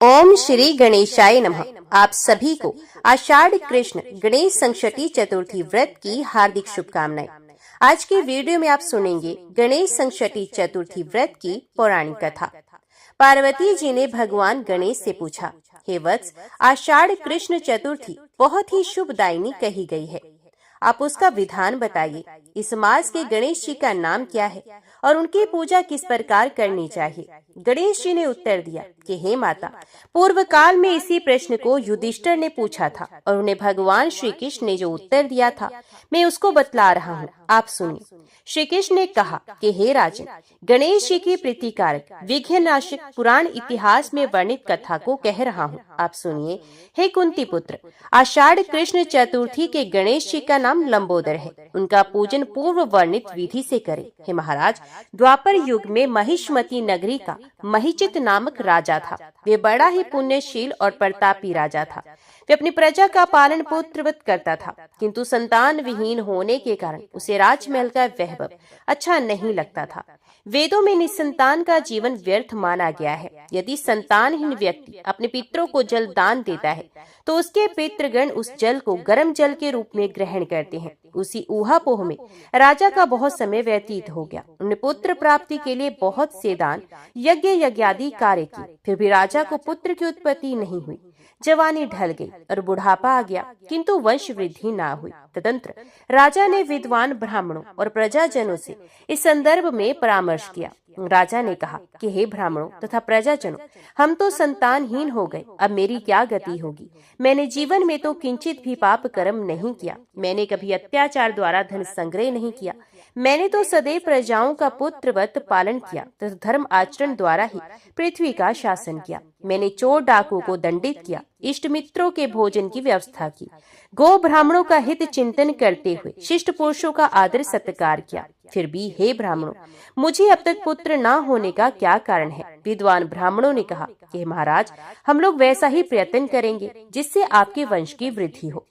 ओम श्री गणेशाय नमः। आप सभी को आषाढ़ कृष्ण गणेश संकष्टी चतुर्थी व्रत की हार्दिक शुभकामनाएं। आज की वीडियो में आप सुनेंगे गणेश संकष्टी चतुर्थी व्रत की पौराणिक कथा। पार्वती जी ने भगवान गणेश से पूछा, हे वत्स, आषाढ़ कृष्ण चतुर्थी बहुत ही शुभदायिनी कही गई है, आप उसका विधान बताइए। इस मास के गणेश जी का नाम क्या है और उनकी पूजा किस प्रकार करनी चाहिए? गणेश जी ने उत्तर दिया कि हे माता, पूर्व काल में इसी प्रश्न को युधिष्ठिर ने पूछा था और उन्हें भगवान श्री कृष्ण ने जो उत्तर दिया था मैं उसको बतला रहा हूँ, आप सुनिए। श्री कृष्ण ने कहा कि हे राजन, गणेश जी की प्रीतिकारक विघ्ननाशक पुराण इतिहास में वर्णित कथा को कह रहा हूँ, आप सुनिए। हे कुंती पुत्र, आषाढ़ कृष्ण चतुर्थी के गणेश जी का नाम लंबोदर है। उनका पूजन पूर्व वर्णित विधि से करें। हे महाराज, द्वापर युग में महिष्मती नगरी का महिचित नामक राजा था। वे बड़ा ही पुण्यशील और प्रतापी राजा था। वे अपनी प्रजा का पालन पुत्रवत करता था, किंतु संतान विहीन होने के कारण उसे राजमहल का वैभव अच्छा नहीं लगता था। वेदों में निसंतान का जीवन व्यर्थ माना गया है। यदि संतानहीन व्यक्ति अपने पितरों को जल दान देता है तो उसके पितृगण उस जल को गर्म जल के रूप में ग्रहण करते हैं। उसी ऊहापोह में राजा का बहुत समय व्यतीत हो गया। उन्होंने पुत्र प्राप्ति के लिए बहुत से दान यज्ञ यज्ञादि कार्य किए, फिर भी राजा को पुत्र की उत्पत्ति नहीं हुई। जवानी ढल गई और बुढ़ापा आ गया, किंतु वंश वृद्धि ना हुई। तदंतर राजा ने विद्वान ब्राह्मणों और प्रजाजनों से इस संदर्भ में परामर्श किया। राजा ने कहा कि हे ब्राह्मणों तथा प्रजाजनों, हम तो संतानहीन हो गए, अब मेरी क्या गति होगी? मैंने जीवन में तो किंचित भी पाप कर्म नहीं किया। मैंने कभी अत्याचार द्वारा धन संग्रह नहीं किया। मैंने तो सदैव प्रजाओं का पुत्रवत पालन किया तथा धर्म आचरण द्वारा ही पृथ्वी का शासन किया। मैंने चोर डाकू को दंडित किया, इष्ट मित्रों के भोजन की व्यवस्था की, गो ब्राह्मणों का हित चिंतन करते हुए शिष्ट पुरुषों का आदर सत्कार किया। फिर भी हे ब्राह्मणों, मुझे अब तक पुत्र न होने का क्या कारण है? विद्वान ब्राह्मणों ने कहा कि महाराज, हम लोग वैसा ही प्रयत्न करेंगे जिससे आपके वंश की वृद्धि हो।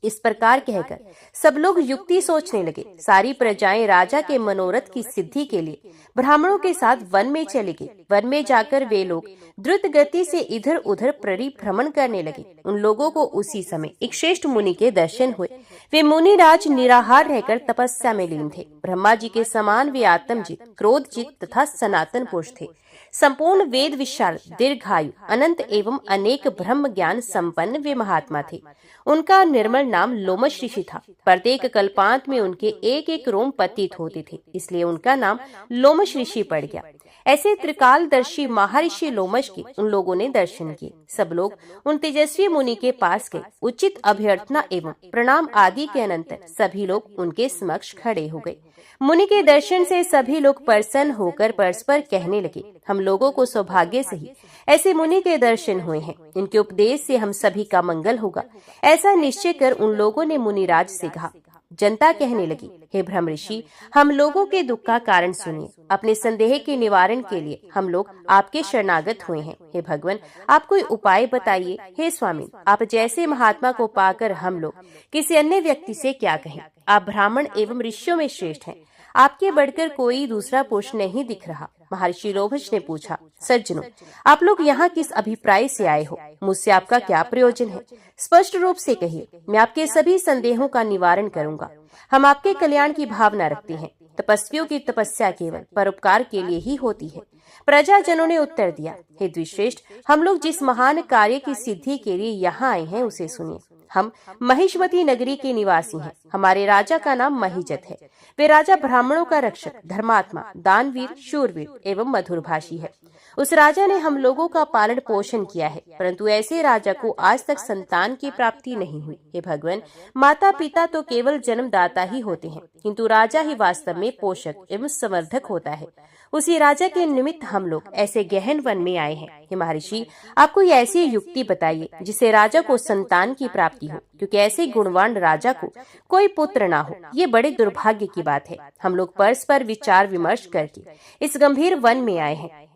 इस प्रकार कहकर सब लोग युक्ति सोचने लगे। सारी प्रजाएं राजा के मनोरथ की सिद्धि के लिए ब्राह्मणों के साथ वन में चले गए। वन में जाकर वे लोग द्रुत गति से इधर उधर परिभ्रमण करने लगे। उन लोगों को उसी समय एक श्रेष्ठ मुनि के दर्शन हुए। वे मुनिराज निराहार रहकर तपस्या में लीन थे। ब्रह्मा जी के समान वे आत्मजित, क्रोधजित तथा सनातन पुरुष थे। संपूर्ण वेद विशाल, दीर्घायु, अनंत एवं अनेक ब्रह्म ज्ञान संपन्न वे महात्मा थे। उनका निर्मल नाम लोमश ऋषि था। प्रत्येक कल्पांत में उनके एक एक रोम पतित होते थे, इसलिए उनका नाम लोमश ऋषि पड़ गया। ऐसे त्रिकालदर्शी महर्षि लोमश के उन लोगों ने दर्शन किए। सब लोग उन तेजस्वी मुनि के पास गए। उचित अभ्यर्थना एवं प्रणाम आदि के अनंतर सभी लोग उनके समक्ष खड़े हो गए। मुनि के दर्शन से सभी लोग प्रसन्न होकर परस्पर कहने लगे, हम लोगों को सौभाग्य से ही ऐसे मुनि के दर्शन हुए हैं। इनके उपदेश से हम सभी का मंगल होगा। ऐसा निश्चय कर उन लोगों ने मुनिराज से कहा। जनता कहने लगी, हे ब्रह्म ऋषि, हम लोगों के दुख का कारण सुनिए। अपने संदेह के निवारण के लिए हम लोग आपके शरणागत हुए हैं। हे भगवान, आप कोई उपाय बताइए। हे स्वामी, आप जैसे महात्मा को पाकर हम लोग किसी अन्य व्यक्ति से क्या कहें? आप ब्राह्मण एवं ऋषियों में श्रेष्ठ हैं। आपके बढ़कर कोई दूसरा पुरुष नहीं दिख रहा। महर्षि लोमश ने पूछा, सज्जनों, आप लोग यहाँ किस अभिप्राय से आए हो? मुझसे आपका क्या प्रयोजन है? स्पष्ट रूप से कहिए, मैं आपके सभी संदेहों का निवारण करूंगा। हम आपके कल्याण की भावना रखते हैं। तपस्वियों की तपस्या केवल परोपकार के लिए ही होती है। प्रजाजनों ने उत्तर दिया, हे द्विश्रेष्ठ, हम लोग जिस महान कार्य की सिद्धि के लिए यहाँ आए हैं उसे सुनिए। हम महिष्मती नगरी के निवासी हैं। हमारे राजा का नाम महिजत है। वे राजा ब्राह्मणों का रक्षक, धर्मात्मा, दानवीर, शूरवीर एवं मधुरभाषी है। उस राजा ने हम लोगों का पालन पोषण किया है, परंतु ऐसे राजा को आज तक संतान की प्राप्ति नहीं हुई। हे भगवान, माता पिता तो केवल जन्मदाता ही होते हैं, किंतु राजा ही वास्तव में पोषक एवं संवर्धक होता है। उसी राजा के निमित्त हम लोग ऐसे गहन वन में आए हैं। हे महर्षि, आप कोई ऐसी युक्ति बताइए जिससे राजा को संतान की प्राप्ति हो, क्योंकि ऐसे गुणवान राजा को कोई पुत्र ना हो, ये बड़े दुर्भाग्य की बात है। हम लोग परस्पर विचार विमर्श करके इस गंभीर वन में आए हैं।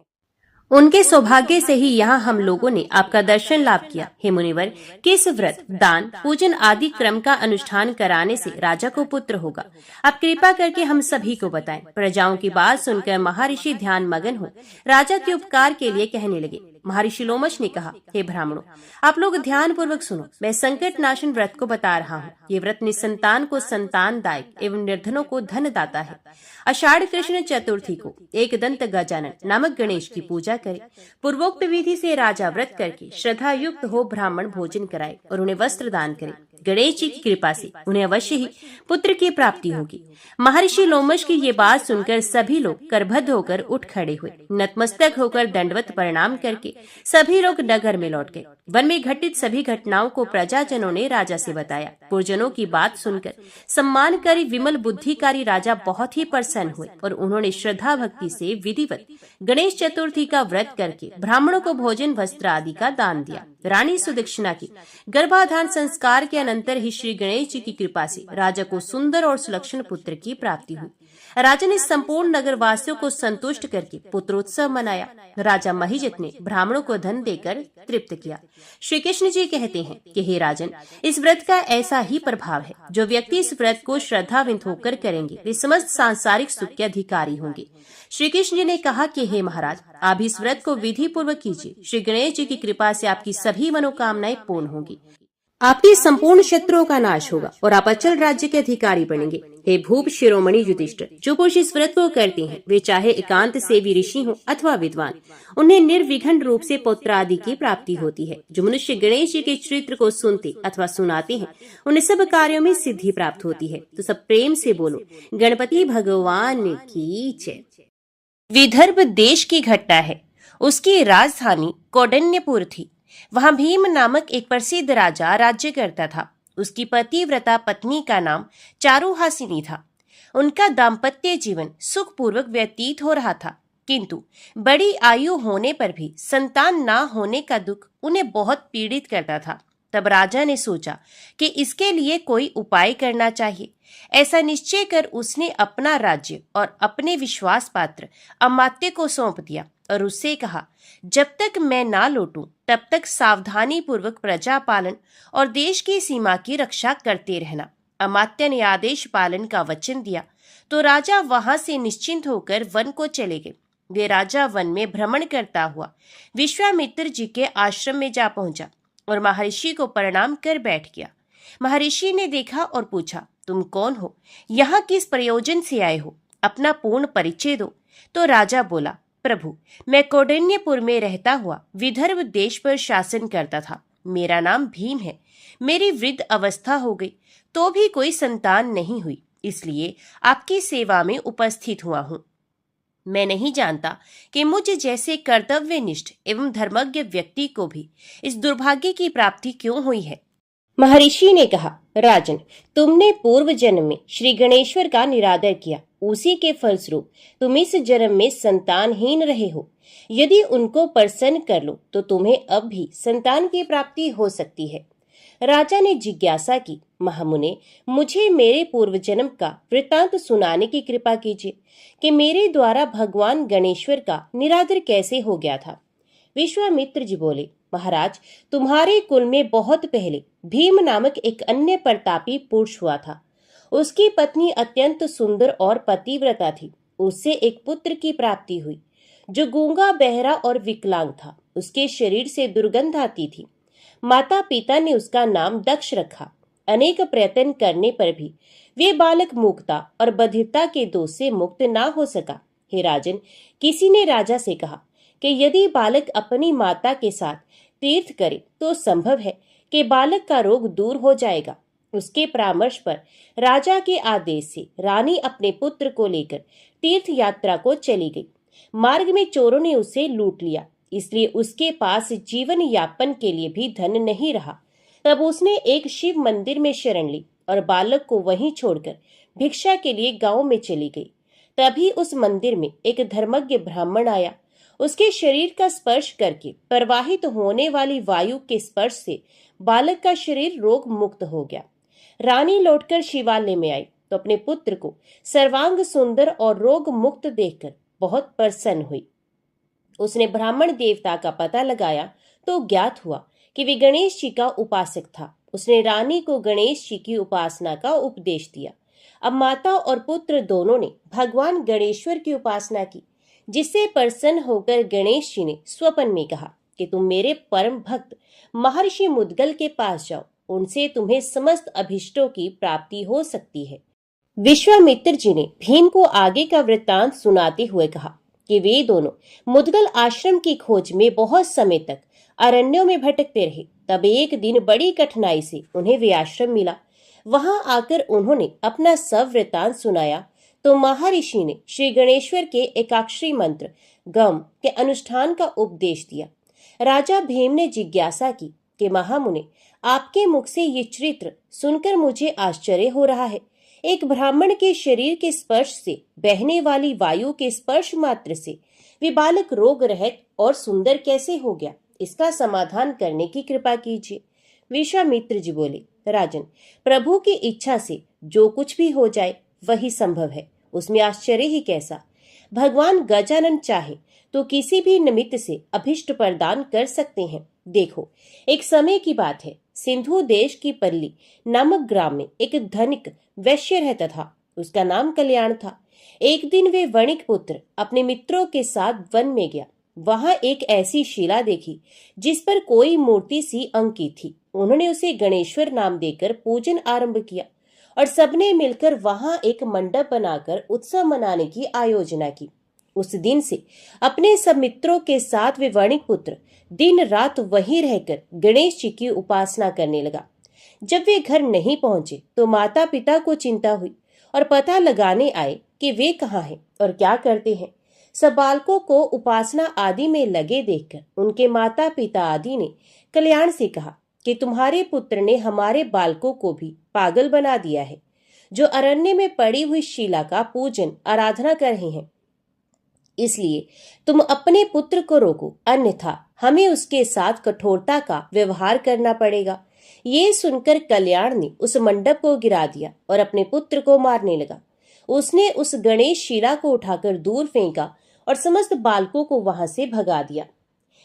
उनके सौभाग्य से ही यहाँ हम लोगों ने आपका दर्शन लाभ किया। हे मुनिवर, किस व्रत, दान, पूजन आदि क्रम का अनुष्ठान कराने से राजा को पुत्र होगा? आप कृपा करके हम सभी को बताएं। प्रजाओं की बात सुनकर महर्षि ध्यान मगन हो राजा के उपकार के लिए कहने लगे, महर्षि लोमश ने कहा, हे ब्राह्मणों, आप लोग ध्यान पूर्वक सुनो। मैं संकट नाशन व्रत को बता रहा हूँ। ये व्रत निसंतान को संतानदायक एवं निर्धनों को धन दाता है। आषाढ़ कृष्ण चतुर्थी को एक दंत गजानन नामक गणेश की पूजा करे। पूर्वोक्त विधि से राजा व्रत करके श्रद्धा युक्त हो ब्राह्मण भोजन कराए और उन्हें वस्त्र दान करे। गणेश जी की कृपा से उन्हें अवश्य ही पुत्र की प्राप्ति होगी। महर्षि लोमश की ये बात सुनकर सभी लोग करबद्ध होकर उठ खड़े हुए। नतमस्तक होकर दंडवत प्रणाम करके सभी लोग नगर में लौट गए। वन में घटित सभी घटनाओं को प्रजाजनों ने राजा से बताया। पूर्वजनों की बात सुनकर सम्मानकारी विमल बुद्धिकारी राजा बहुत ही प्रसन्न हुए और उन्होंने श्रद्धा भक्ति से विधिवत गणेश चतुर्थी का व्रत करके ब्राह्मणों को भोजन वस्त्र आदि का दान दिया। रानी सुदक्षिणा की गर्भाधान संस्कार के अनंतर ही श्री गणेश जी की कृपा से राजा को सुंदर और सुलक्षण पुत्र की प्राप्ति हुई। राजा ने संपूर्ण नगर वासियों को संतुष्ट करके पुत्रोत्सव मनाया। राजा महिजित ने ब्राह्मणों को धन देकर तृप्त किया। श्री कृष्ण जी कहते हैं कि हे राजन, इस व्रत का ऐसा ही प्रभाव है। जो व्यक्ति इस व्रत को श्रद्धावंत होकर करेंगे वे समस्त सांसारिक सुख के अधिकारी होंगे। श्री कृष्ण जी ने कहा कि हे महाराज, आप इस व्रत को विधि पूर्वक कीजिए। श्री गणेश जी की कृपा से आपकी सभी मनोकामनाएं पूर्ण होंगी। आपके संपूर्ण शत्रुओं का नाश होगा और आप अचल राज्य के अधिकारी बनेंगे। हे भूप शिरोमणि युधिष्ठिर, जो पुरुष इस व्रत को करते हैं वे चाहे एकांत सेवी ऋषि हो अथवा विद्वान, उन्हें निर्विघ्न रूप से पुत्र आदि की प्राप्ति होती है। जो मनुष्य गणेश जी के चरित्र को सुनते अथवा सुनाते हैं उन्हें सब कार्यों में सिद्धि प्राप्त होती है। तो सब प्रेम से बोलो, गणपति भगवान की जय। विदर्भ देश की घटना है। उसकी राजधानी कौंडिन्यपुर थी। वहां भीम नामक एक प्रसिद्ध राजा राज्य करता था। उसकी पतिव्रता पत्नी का नाम चारुहासिनी था। उनका दाम्पत्य जीवन सुखपूर्वक व्यतीत हो रहा था, किंतु बड़ी आयु होने पर भी संतान न होने का दुख उन्हें बहुत पीड़ित करता था। तब राजा ने सोचा कि इसके लिए कोई उपाय करना चाहिए। ऐसा निश्चय कर उसने अपना राज्य और अपने विश्वास पात्र अमात्य को सौंप दिया और उससे कहा, जब तक मैं ना लौटूं तब तक सावधानी पूर्वक प्रजा पालन और देश की सीमा की रक्षा करते रहना। अमात्य ने आदेश पालन का वचन दिया तो राजा वहां से निश्चिंत होकर वन को चले गए। वे राजा वन में भ्रमण करता हुआ विश्वामित्र जी के आश्रम में जा पहुंचा और महर्षि को प्रणाम कर बैठ गया। महर्षि ने देखा और पूछा, तुम कौन हो? यहाँ किस प्रयोजन से आए हो? अपना पूर्ण परिचय दो। तो राजा बोला, प्रभु, मैं कौंडिन्यपुर में रहता हुआ विदर्भ देश पर शासन करता था। मेरा नाम भीम है। मेरी वृद्ध अवस्था हो गई तो भी कोई संतान नहीं हुई, इसलिए आपकी सेवा में उपस्थित हुआ हूँ। मैं नहीं जानता कि मुझ जैसे कर्तव्यनिष्ठ एवं धर्मज्ञ व्यक्ति को भी इस दुर्भाग्य की प्राप्ति क्यों हुई है। महर्षि ने कहा, राजन, तुमने पूर्व जन्म में श्री गणेश्वर का निरादर किया। उसी के फलस्वरूप तुम इस जन्म में संतानहीन रहे हो। यदि उनको प्रसन्न कर लो तो तुम्हें अब भी संतान की प्राप्ति हो सकती है। राजा ने जिज्ञासा की, महामुने, मुझे मेरे पूर्व जन्म का वृत्तांत सुनाने की कृपा कीजिए कि मेरे द्वारा भगवान गणेश्वर का निरादर कैसे हो गया था। विश्वामित्र जी बोले, महाराज, तुम्हारे कुल में बहुत पहले भीम नामक एक अन्य प्रतापी पुरुष हुआ था। उसकी पत्नी अत्यंत सुंदर और पतिव्रता थी। उससे एक पुत्र की प्राप्ति हुई जो गूंगा, बहरा और विकलांग था। उसके शरीर से दुर्गंध आती थी। माता पिता ने उसका नाम दक्ष रखा। अनेक प्रयत्न करने पर भी वे बालक मूकता और बधिरता के दोष से मुक्त ना हो सका। हे राजन, किसी ने राजा से कहा कि यदि बालक अपनी माता के साथ तीर्थ करे तो संभव है कि बालक का रोग दूर हो जाएगा। उसके परामर्श पर राजा के आदेश से रानी अपने पुत्र को लेकर तीर्थ यात्रा को चली गई। मार्ग में चोरों ने उसे लूट लिया, इसलिए उसके पास जीवन यापन के लिए भी धन नहीं रहा। तब उसने एक शिव मंदिर में शरण ली और बालक को वहीं छोड़कर भिक्षा के लिए गांव में चली गई। तभी उस मंदिर में एक धर्मज्ञ ब्राह्मण आया। उसके शरीर का स्पर्श करके प्रवाहित होने वाली वायु के स्पर्श से बालक का शरीर रोग मुक्त हो गया। रानी लौटकर शिवालय में आई तो अपने पुत्र को सर्वांग सुंदर और रोग मुक्त देखकर बहुत प्रसन्न हुई। उसने ब्राह्मण देवता का पता लगाया तो ज्ञात हुआ कि वे गणेश जी का उपासक था। उसने रानी को गणेश जी की उपासना का उपदेश दिया। अब माता और पुत्र दोनों ने भगवान गणेश्वर की उपासना की, जिससे प्रसन्न होकर गणेश जी ने स्वप्न में कहा, कि तुम मेरे परम भक्त महर्षि मुद्गल के पास जाओ, उनसे तुम्हें समस्त अभिष्टों की प्राप्ति हो सकती है। विश्वामित्र जी ने भीम को आगे का वृत्तांत सुनाते हुए कहा कि वे दोनों मुद्गल आश्रम की खोज में बहुत समय तक अरण्यों में भटकते रहे। तब एक दिन बड़ी कठिनाई से उन्हें वे आश्रम मिला। वहां आकर उन्होंने अपना सब वृत्तांत सुनाया तो महर्षि ने श्री गणेश्वर के एकाक्षरी मंत्र गम के अनुष्ठान का उपदेश दिया। राजा भीम ने जिज्ञासा की कि महामुने, आपके मुख से ये चरित्र सुनकर मुझे आश्चर्य हो रहा है। एक ब्राह्मण के शरीर के स्पर्श से, बहने वाली वायु के स्पर्श मात्र से वे बालक रोग रहित और सुंदर कैसे हो गया? इसका समाधान करने की कृपा कीजिए। विश्वामित्र जी बोले, राजन, प्रभु की इच्छा से जो कुछ भी हो जाए वही संभव है, उसमें आश्चर्य ही कैसा। भगवान गजानन चाहे तो किसी भी निमित्त से अभिष्ट प्रदान कर सकते हैं। देखो, एक समय की बात है, सिंधु देश की पल्ली नामक ग्राम में एक धनिक वैश्य रहता था। उसका नाम कल्याण था। एक दिन वे वणिक पुत्र अपने मित्रों के साथ वन में गया। वहां एक ऐसी शिला देखी जिस पर कोई मूर्ति सी अंकित थी। उन्होंने उसे गणेश्वर नाम देकर पूजन आरंभ किया और सबने मिलकर वहां एक मंडप बनाकर उत्सव मनाने की आयोजना की। उस दिन से अपने सब मित्रों के साथ वे वणिक पुत्र दिन रात वहीं रहकर गणेश जी की उपासना करने लगा। जब वे घर नहीं पहुंचे तो माता पिता को चिंता हुई और पता लगाने आए कि वे कहाँ हैं और क्या करते हैं। सब बालकों को उपासना आदि में लगे देखकर उनके माता पिता आदि ने कल्याण से कहा कि तुम्हारे पुत्र ने हमारे बालकों को भी पागल बना दिया है, जो अरण्य में पड़ी हुई शिला का पूजन आराधना कर रहे हैं। इसलिए तुम अपने पुत्र को रोको, अन्यथा हमें उसके साथ कठोरता का व्यवहार करना पड़ेगा। ये सुनकर कल्याण ने उस मंडप को गिरा दिया और अपने पुत्र को मारने लगा। उसने उस गणेश शिला को उठाकर दूर फेंका और समस्त बालकों को वहां से भगा दिया।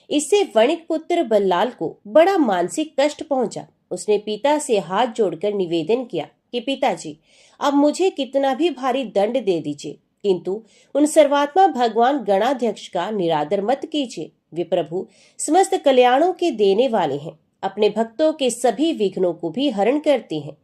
इससे वणिक पुत्र बल्लाल को बड़ा मानसिक कष्ट पहुंचा। उसने पिता से हाथ जोड़कर निवेदन किया कि पिताजी, अब मुझे कितना भी भारी दंड दे दीजिए, किंतु उन सर्वात्मा भगवान गणाध्यक्ष का निरादर मत कीजिए। वे प्रभु समस्त कल्याणों के देने वाले हैं, अपने भक्तों के सभी विघ्नों को भी हरण करते हैं।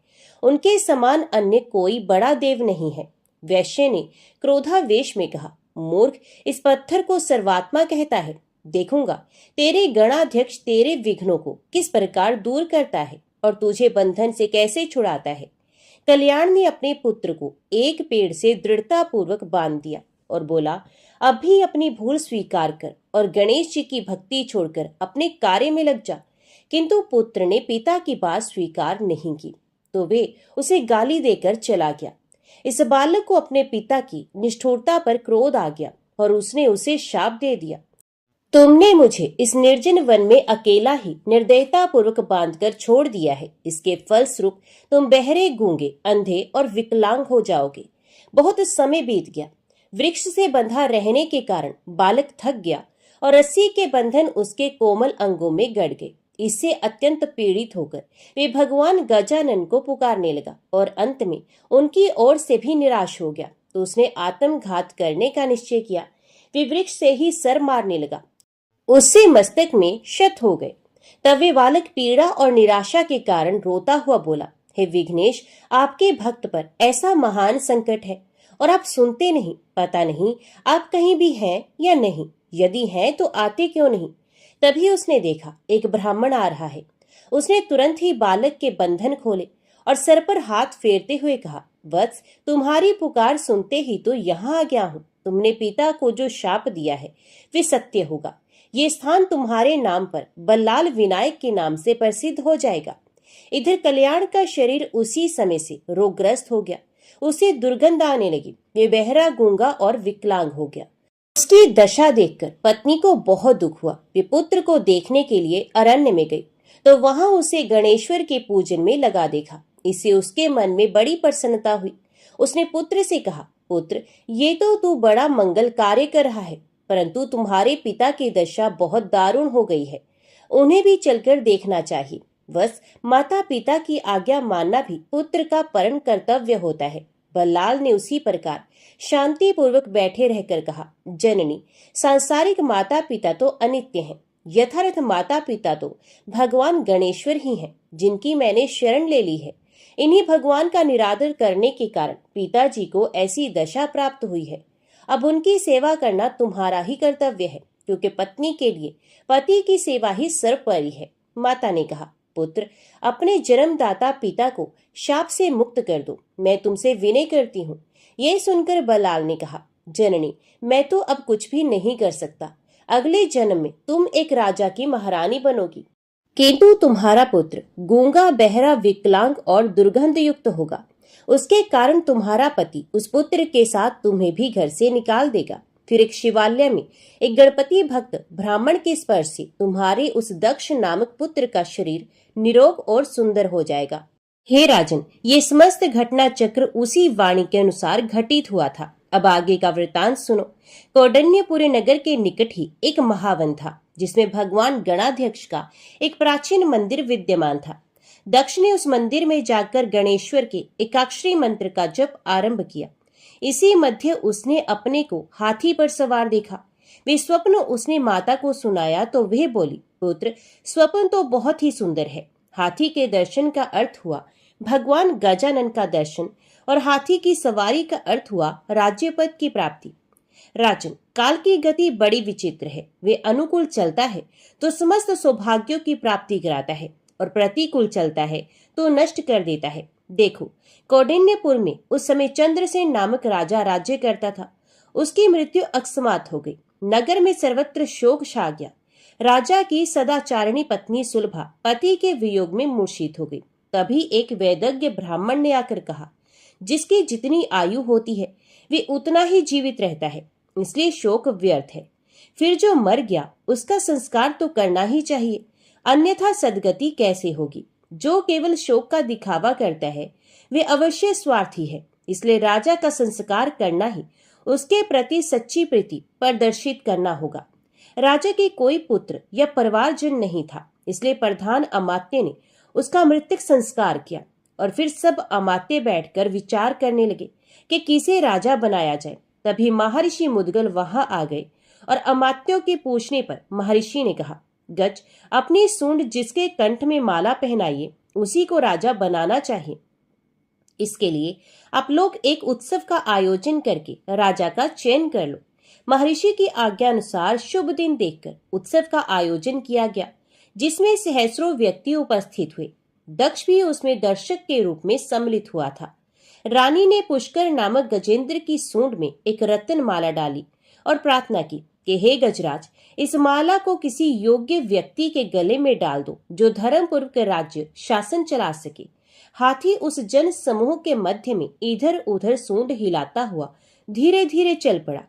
उनके समान अन्य कोई बड़ा देव नहीं है। वैश्य ने क्रोधावेश में कहा, मूर्ख, इस पत्थर को सर्वात्मा कहता है। देखूंगा तेरे गणाध्यक्ष तेरे विघ्नों को किस प्रकार दूर करता है और तुझे बंधन से कैसे छुड़ाता है। कल्याण ने अपने पुत्र को एक पेड़ से दृढ़ता पूर्वक बांध दिया और बोला, अब भी अपनी भूल स्वीकार कर और गणेश जी की भक्ति छोड़कर अपने कार्य में लग जा। किंतु पुत्र ने पिता की बात स्वीकार नहीं की तो वे उसे गाली देकर चला गया। इस बालक को अपने पिता की निष्ठुरता पर क्रोध आ गया और उसने उसे शाप दे दिया, तुमने मुझे इस निर्जन वन में अकेला ही निर्दयता पूर्वक बांधकर छोड़ दिया है। इसके फलस्वरूप तुम बहरे, गूंगे, अंधे और विकलांग हो जाओगे। बहुत समय बीत गया। वृक्ष से बंधा रहने के कारण बालक थक गया और रस्सी के बंधन उसके कोमल अंगों में गड़ गए। इससे अत्यंत पीड़ित होकर वे भगवान गजानन को पुकारने लगा और अंत में उनकी ओर से भी निराश हो गया तो उसने आत्मघात करने का निश्चय किया। वे वृक्ष से ही सर मारने लगा, उससे मस्तक में क्षत हो गए। तब वे बालक पीड़ा और निराशा के कारण रोता हुआ बोला, हे विघ्नेश, आपके भक्त पर ऐसा महान संकट है और आप सुनते नहीं। पता नहीं आप कहीं भी हैं या नहीं, यदि हैं तो आते क्यों नहीं। तभी उसने देखा एक ब्राह्मण आ रहा है। उसने तुरंत ही बालक के बंधन खोले और सर पर हाथ फेरते हुए कहा, वत्स, तुम्हारी पुकार सुनते ही तो यहाँ आ गया हूँ। तुमने पिता को जो शाप दिया है वे सत्य होगा। ये स्थान तुम्हारे नाम पर बल्लाल विनायक के नाम से प्रसिद्ध हो जाएगा। इधर कल्याण का शरीर उसी समय से रोगग्रस्त हो गया। उसे दुर्गंध आने लगी। वे बहरा, गूंगा और विकलांग हो गया। उसकी दशा देखकर पत्नी को बहुत दुख हुआ। वे पुत्र को देखने के लिए अरण्य में गई तो वहां उसे गणेश्वर के पूजन में लगा देखा। इससे उसके मन में बड़ी प्रसन्नता हुई। उसने पुत्र से कहा, पुत्र, ये तो तू बड़ा मंगल कार्य कर रहा है, परंतु तुम्हारे पिता की दशा बहुत दारुण हो गई है। उन्हें भी चलकर देखना चाहिए। बस माता पिता की आज्ञा मानना भी पुत्र का परम कर्तव्य होता है। बल्लाल ने उसी प्रकार शांति पूर्वक बैठे रहकर कहा, जननी, सांसारिक माता पिता तो अनित्य हैं, यथार्थ माता पिता तो भगवान गणेश्वर ही हैं, जिनकी मैंने शरण ले ली है। इन्हीं भगवान का निरादर करने के कारण पिताजी को ऐसी दशा प्राप्त हुई है। अब उनकी सेवा करना तुम्हारा ही कर्तव्य है, क्योंकि पत्नी के लिए पति की सेवा ही सर्वोपरि है। माता ने कहा, पुत्र, अपने जन्मदाता पिता को शाप से मुक्त कर दो, मैं तुमसे विनय करती हूँ। ये सुनकर बलाल ने कहा, जननी, मैं तो अब कुछ भी नहीं कर सकता। अगले जन्म में तुम एक राजा की महारानी बनोगी, किंतु तुम्हारा पुत्र गूंगा, बहरा, विकलांग और दुर्गंध युक्त होगा। उसके कारण तुम्हारा पति उस पुत्र के साथ तुम्हें भी घर से निकाल देगा। फिर एक शिवालय में एक गणपति भक्त ब्राह्मण के स्पर्श से तुम्हारे उस दक्ष नामक पुत्र का शरीर निरोग और सुंदर हो जाएगा। हे राजन, ये समस्त घटना चक्र उसी वाणी के अनुसार घटित हुआ था। अब आगे का वृतांत सुनो। कौंडिन्यपुरी नगर के निकट ही एक महावन था, जिसमें भगवान गणाध्यक्ष का एक प्राचीन मंदिर विद्यमान था। दक्ष ने उस मंदिर में जाकर गणेश्वर के एकाक्षरी मंत्र का जप आरंभ किया। इसी मध्य उसने अपने को हाथी पर सवार देखा। वे स्वप्न उसने माता को सुनाया तो वह बोली, पुत्र, स्वप्न तो बहुत ही सुंदर है। हाथी के दर्शन का अर्थ हुआ भगवान गजानन का दर्शन, और हाथी की सवारी का अर्थ हुआ राज्य पद की प्राप्ति। राजन, काल की गति बड़ी विचित्र है। वे अनुकूल चलता है तो समस्त सौभाग्यों की प्राप्ति कराता है, और प्रतिकूल चलता है तो नष्ट कर देता है। देखो, कौंडिन्यपुर में उस समय चंद्रसेन नामक राजा राज्य करता था। उसकी मृत्यु अकस्मात हो गई। नगर में सर्वत्र शोक छा गया। राजा की सदाचारिणी पत्नी सुलभा पति के वियोग में मूर्छित हो गई। तभी एक वैदज्ञ ब्राह्मण ने आकर कहा, जिसकी जितनी आयु होती है वे उतना ही जीवित रहता है, इसलिए शोक व्यर्थ है। फिर जो मर गया उसका संस्कार तो करना ही चाहिए, अन्यथा सदगति कैसे होगी। जो केवल शोक का दिखावा करता है वे अवश्य स्वार्थी है, इसलिए राजा का संस्कार करना ही उसके प्रति सच्ची प्रीति प्रदर्शित करना होगा। राजा के कोई पुत्र या परिवारजन नहीं था, इसलिए प्रधान अमात्य ने उसका मृतक संस्कार किया, और फिर सब अमात्य बैठकर विचार करने लगे कि किसे राजा बनाया जाए। तभी महर्षि मुद्गल वहां आ गए, और अमात्यों के पूछने पर महर्षि ने कहा, गज, अपनी सूंड जिसके कंठ में माला पहनाइए उसी को राजा बनाना चाहिए। इसके लिए आप लोग एक उत्सव का आयोजन करके राजा का चयन कर लो। महर्षि की आज्ञा अनुसार शुभ दिन देखकर उत्सव का आयोजन किया गया, जिसमें सहस्रों व्यक्ति उपस्थित हुए। दक्ष भी उसमें दर्शक के रूप में सम्मिलित हुआ था। रानी ने पुष्कर नामक गजेंद्र की सूंड में एक रत्न माला डाली और प्रार्थना की कि हे गजराज, इस माला को किसी योग्य व्यक्ति के गले में डाल दो जो धर्मपूर्वक राज्य शासन चला सके। हाथी उस जन समूह के मध्य में इधर उधर सूंड हिलाता हुआ धीरे धीरे चल पड़ा।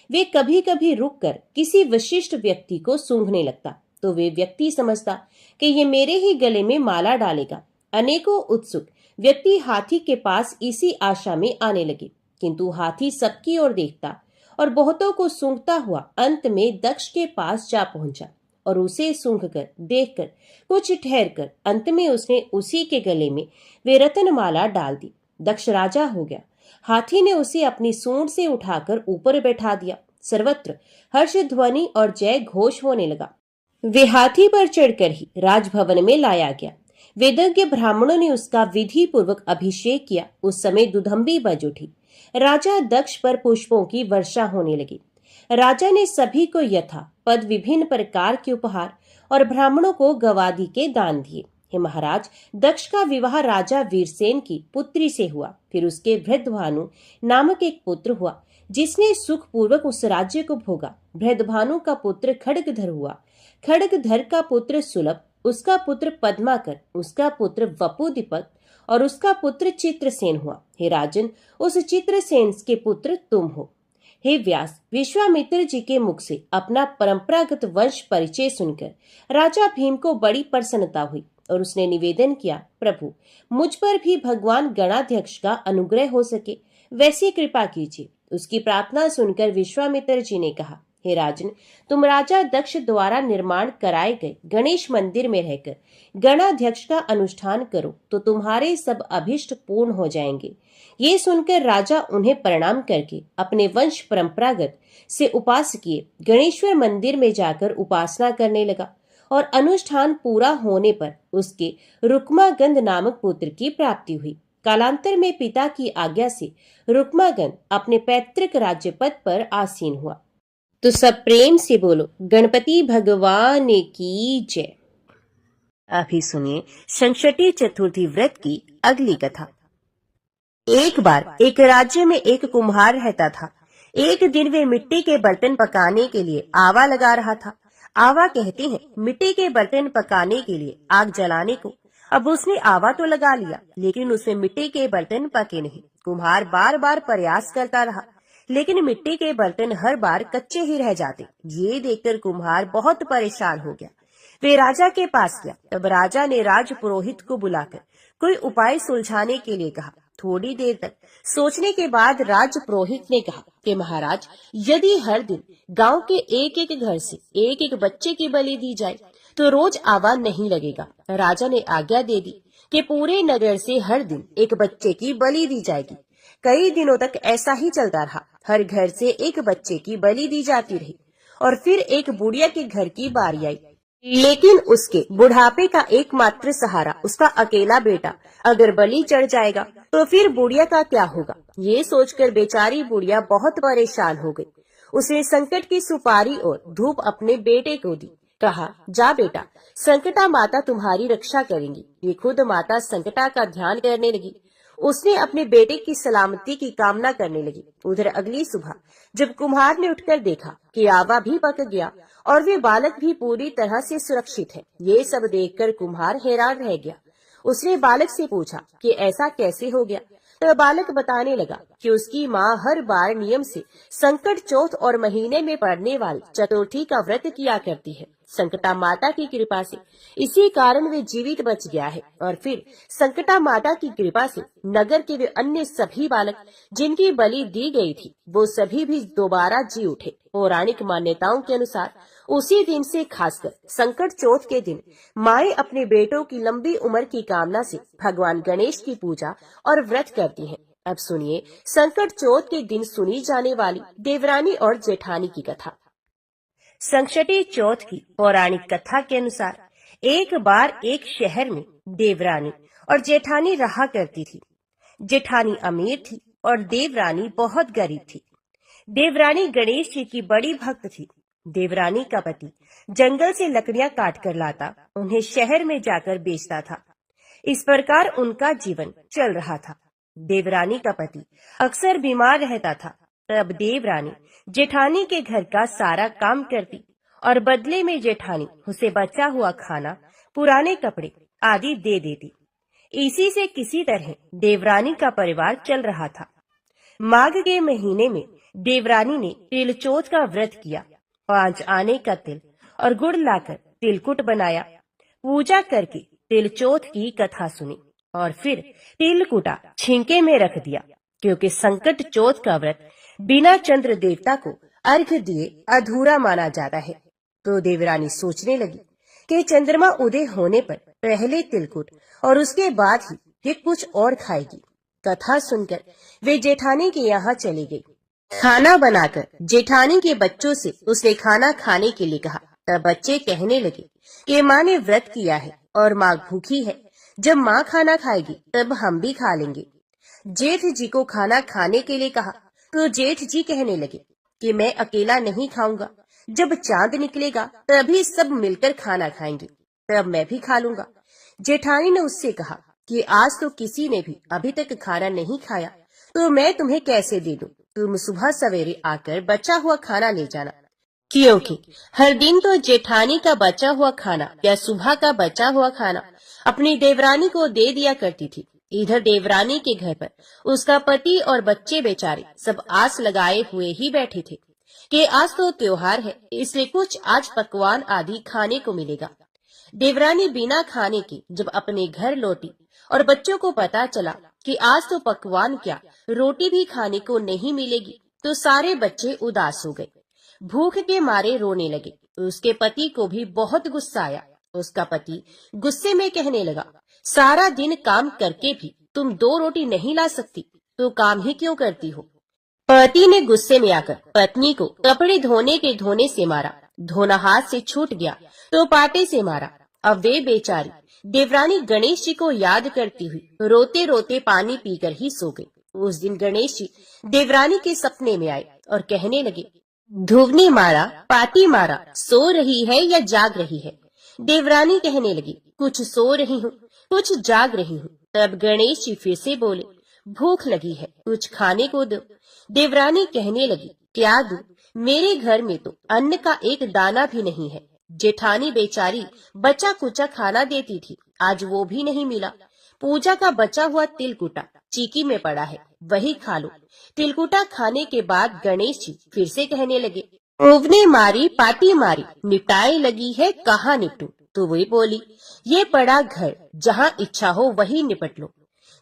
वे कभी कभी रुककर किसी विशिष्ट व्यक्ति को सूंघने लगता तो वे व्यक्ति समझता कि ये मेरे ही गले में माला डालेगा। अनेकों उत्सुक व्यक्ति हाथी के पास इसी आशा में आने लगे, किंतु हाथी सबकी ओर देखता और बहुतों को सूंघता हुआ अंत में दक्ष के पास जा पहुंचा, और उसे सूंघकर देखकर कुछ ठहरकर अंत में उसने उसी के गले में वे रत्नमाला डाल दी। दक्ष राजा हो गया। हाथी ने उसे अपनी सूंड से उठाकर ऊपर बैठा दिया। सर्वत्र हर्ष ध्वनि और जय घोष होने लगा। वे हाथी पर चढ़कर ही राजभवन में लाया गया। वेदज्ञ ब्राह्मणों ने उसका विधि पूर्वक अभिषेक किया। उस समय दुधंबी बज उठी। राजा दक्ष पर पुष्पों की वर्षा होने लगी। राजा ने सभी को यथा पद विभिन्न प्रकार के उपहार और ब्राह्मणों को गवादी के दान दिए। हे महाराज, दक्ष का विवाह राजा वीरसेन की पुत्री से हुआ। फिर उसके वृद्धभानु नामक एक पुत्र हुआ, जिसने सुखपूर्वक उस राज्य को भोगा। वृद्धभानु का पुत्र खड्गधर हुआ। खड्गधर का पुत्र सुलभ, उसका पुत्र पद्माकर, उसका पुत्र वपुदीपक और उसका पुत्र चित्रसेन हुआ। हे राजन, उस चित्रसेन के पुत्र तुम हो। हे व्यास, विश्वामित्र जी के मुख से अपना परंपरागत वंश परिचय सुनकर राजा भीम को बड़ी प्रसन्नता हुई और उसने निवेदन किया, प्रभु, मुझ पर भी भगवान गणाध्यक्ष का अनुग्रह हो सके, वैसी कृपा कीजिए। उसकी प्रार्थना सुनकर विश्वामित्र जी ने कहा, हे राजन, तुम राजा दक्ष द्वारा निर्माण कराए गए गणेश मंदिर में रहकर गणाध्यक्ष का अनुष्ठान करो तो तुम्हारे सब अभिष्ट पूर्ण हो जाएंगे। ये सुनकर राजा उन्हें प्रणाम करके अपने वंश परंपरागत से उपास किए गणेश्वर मंदिर में जाकर उपासना करने लगा और अनुष्ठान पूरा होने पर उसके रुक्मागंध नामक पुत्र की प्राप्ति हुई। कालांतर में पिता की आज्ञा से रुक्मागंध अपने पैतृक राज्य पद पर आसीन हुआ। तो सब प्रेम से बोलो गणपति भगवान की जय। अभी सुनिए संकटी चतुर्थी व्रत की अगली कथा। एक बार एक राज्य में एक कुम्हार रहता था। एक दिन वे मिट्टी के बर्तन पकाने के लिए आवा लगा रहा था। आवा कहते हैं मिट्टी के बर्तन पकाने के लिए आग जलाने को। अब उसने आवा तो लगा लिया, लेकिन उसमें मिट्टी के बर्तन पके नहीं। कुम्हार बार बार प्रयास करता रहा, लेकिन मिट्टी के बर्तन हर बार कच्चे ही रह जाते। ये देखकर कुम्हार बहुत परेशान हो गया। वे राजा के पास गया। तब राजा ने राज पुरोहित को बुलाकर कोई उपाय सुलझाने के लिए कहा। थोड़ी देर तक सोचने के बाद राज पुरोहित ने कहा कि महाराज, यदि हर दिन गांव के एक एक घर से एक एक बच्चे की बलि दी जाए तो रोज आवा नहीं लगेगा। राजा ने आज्ञा दे दी कि पूरे नगर से हर दिन एक बच्चे की बलि दी जाएगी। कई दिनों तक ऐसा ही चलता रहा। हर घर से एक बच्चे की बलि दी जाती रही और फिर एक बुढ़िया के घर की बारी आई। लेकिन उसके बुढ़ापे का एकमात्र सहारा उसका अकेला बेटा अगर बलि चढ़ जाएगा तो फिर बुढ़िया का क्या होगा। ये सोचकर बेचारी बुढ़िया बहुत परेशान हो गई। उसने संकट की सुपारी और धूप अपने बेटे को दी। कहा, जा बेटा, संकटा माता तुम्हारी रक्षा करेंगी। ये खुद माता संकटा का ध्यान करने लगी। उसने अपने बेटे की सलामती की कामना करने लगी। उधर अगली सुबह जब कुम्हार ने उठकर देखा कि आवा भी पक गया और वे बालक भी पूरी तरह से सुरक्षित है, ये सब देखकर कुम्हार हैरान रह गया। उसने बालक से पूछा कि ऐसा कैसे हो गया। तब बालक बताने लगा कि उसकी माँ हर बार नियम से संकट चौथ और महीने में पड़ने वाली चतुर्थी का व्रत किया करती है। संकटा माता की कृपा से इसी कारण वे जीवित बच गया है। और फिर संकटा माता की कृपा से नगर के वे अन्य सभी बालक जिनकी बलि दी गई थी वो सभी भी दोबारा जी उठे। पौराणिक मान्यताओं के अनुसार उसी दिन से खासकर संकट चौथ के दिन माएं अपने बेटों की लंबी उम्र की कामना से भगवान गणेश की पूजा और व्रत करती हैं। अब सुनिए संकट चौथ के दिन सुनी जाने वाली देवरानी और जेठानी की कथा। संकटी चौथ की पौराणिक कथा के अनुसार एक बार एक शहर में देवरानी और जेठानी रहा करती थी। जेठानी अमीर थी और देवरानी बहुत गरीब थी। देवरानी गणेश जी की बड़ी भक्त थी। देवरानी का पति जंगल से लकड़ियां काट कर लाता, उन्हें शहर में जाकर बेचता था। इस प्रकार उनका जीवन चल रहा था। देवरानी का पति अक्सर बीमार रहता था। तब देवरानी जेठानी के घर का सारा काम करती और बदले में जेठानी उसे बचा हुआ खाना, पुराने कपड़े आदि दे देती। इसी से किसी तरह देवरानी का परिवार चल रहा था। माघ के महीने में देवरानी ने तिल चौथ का व्रत किया। 5 आने का तिल और गुड़ लाकर तिलकुट बनाया। पूजा करके तिल चौथ की कथा सुनी और फिर तिलकुटा छिंके में रख दिया, क्योंकि संकट चौथ का व्रत बिना चंद्र देवता को अर्घ्य दिए अधूरा माना जाता है। तो देवरानी सोचने लगी कि चंद्रमा उदय होने पर पहले तिलकुट और उसके बाद ही वे कुछ और खाएगी। कथा सुनकर वे जेठानी के यहाँ चली गई। खाना बनाकर जेठानी के बच्चों से उसने खाना खाने के लिए कहा। तब बच्चे कहने लगे कि माँ ने व्रत किया है और माँ भूखी है, जब माँ खाना खाएगी तब हम भी खा लेंगे। जेठ जी को खाना खाने के लिए कहा तो जेठ जी कहने लगे कि मैं अकेला नहीं खाऊंगा, जब चांद निकलेगा तभी सब मिलकर खाना खाएंगे, तब मैं भी खा लूंगा। जेठानी ने उससे कहा कि आज तो किसी ने भी अभी तक खाना नहीं खाया, तो मैं तुम्हें कैसे दे दूं? तुम सुबह सवेरे आकर बचा हुआ खाना ले जाना। क्योंकि हर दिन तो जेठानी का बचा हुआ खाना या सुबह का बचा हुआ खाना अपनी देवरानी को दे दिया करती थी। इधर देवरानी के घर पर उसका पति और बच्चे बेचारे सब आस लगाए हुए ही बैठे थे कि आज तो त्योहार है, इसलिए कुछ आज पकवान आदि खाने को मिलेगा। देवरानी बिना खाने के जब अपने घर लौटी और बच्चों को पता चला कि आज तो पकवान क्या रोटी भी खाने को नहीं मिलेगी, तो सारे बच्चे उदास हो गए। भूख के मारे रोने लगे। उसके पति को भी बहुत गुस्सा आया। उसका पति गुस्से में कहने लगा, सारा दिन काम करके भी तुम 2 रोटी नहीं ला सकती, तो काम ही क्यों करती हो। पति ने गुस्से में आकर पत्नी को कपड़े धोने के धोने से मारा। धोना हाथ से छूट गया तो पाटे से मारा। अब वे बेचारी देवरानी गणेश जी को याद करती हुई रोते रोते पानी पीकर ही सो गई। उस दिन गणेश जी देवरानी के सपने में आए और कहने लगे, धुवनी मारा, पाटी मारा, सो रही है या जाग रही है। देवरानी कहने लगी, कुछ सो रही हूँ, कुछ जाग रही हूँ। तब गणेश जी फिर से बोले, भूख लगी है, कुछ खाने को दो। देवरानी कहने लगी, क्या दूं? मेरे घर में तो अन्न का एक दाना भी नहीं है। जेठानी बेचारी बचा कुचा खाना देती थी, आज वो भी नहीं मिला। पूजा का बचा हुआ तिलकुटा चीकी में पड़ा है, वही खा लो। तिलकुटा खाने के बाद गणेश जी फिर से कहने लगे, ओवने मारी, पाटी मारी, निपटाए लगी है, कहाँ निपटूं? तो वही बोली, ये पड़ा घर, जहाँ इच्छा हो वही निपट लो।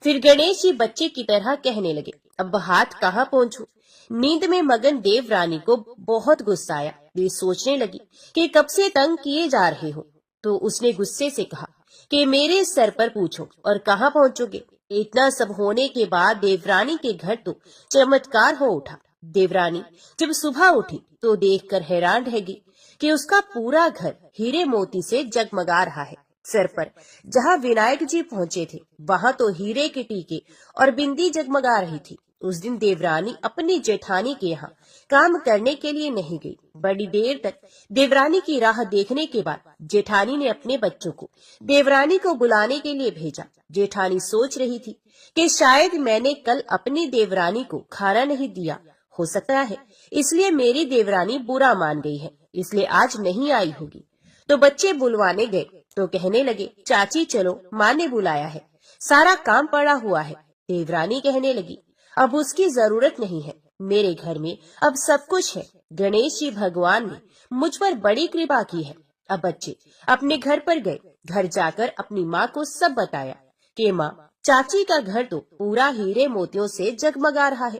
फिर गणेश जी बच्चे की तरह कहने लगे, अब हाथ कहाँ पहुँचूं? नींद में मगन देवरानी को बहुत गुस्सा आया। वे सोचने लगी कि कब से तंग किए जा रहे हो। तो उसने गुस्से से कहा कि मेरे सर पर पूछो और कहाँ पहुँचोगे। इतना सब होने के बाद देवरानी के घर तो चमत्कार हो उठा। देवरानी जब सुबह उठी तो देखकर हैरान रह गई कि उसका पूरा घर हीरे मोती से जगमगा रहा है। सर पर जहाँ विनायक जी पहुँचे थे वहाँ तो हीरे के टीके और बिंदी जगमगा रही थी। उस दिन देवरानी अपनी जेठानी के यहाँ काम करने के लिए नहीं गई। बड़ी देर तक देवरानी की राह देखने के बाद जेठानी ने अपने बच्चों को देवरानी को बुलाने के लिए भेजा। जेठानी सोच रही थी कि शायद मैंने कल अपनी देवरानी को खाना नहीं दिया, हो सकता है इसलिए मेरी देवरानी बुरा मान गई है, इसलिए आज नहीं आई होगी। तो बच्चे बुलवाने गए तो कहने लगे, चाची चलो, माँ ने बुलाया है, सारा काम पड़ा हुआ है। देवरानी कहने लगी, अब उसकी जरूरत नहीं है, मेरे घर में अब सब कुछ है। गणेश जी भगवान ने मुझ पर बड़ी कृपा की है। अब बच्चे अपने घर पर गए। घर जाकर अपनी माँ को सब बताया कि माँ, चाची का घर तो पूरा हीरे मोतियों से जगमगा रहा है।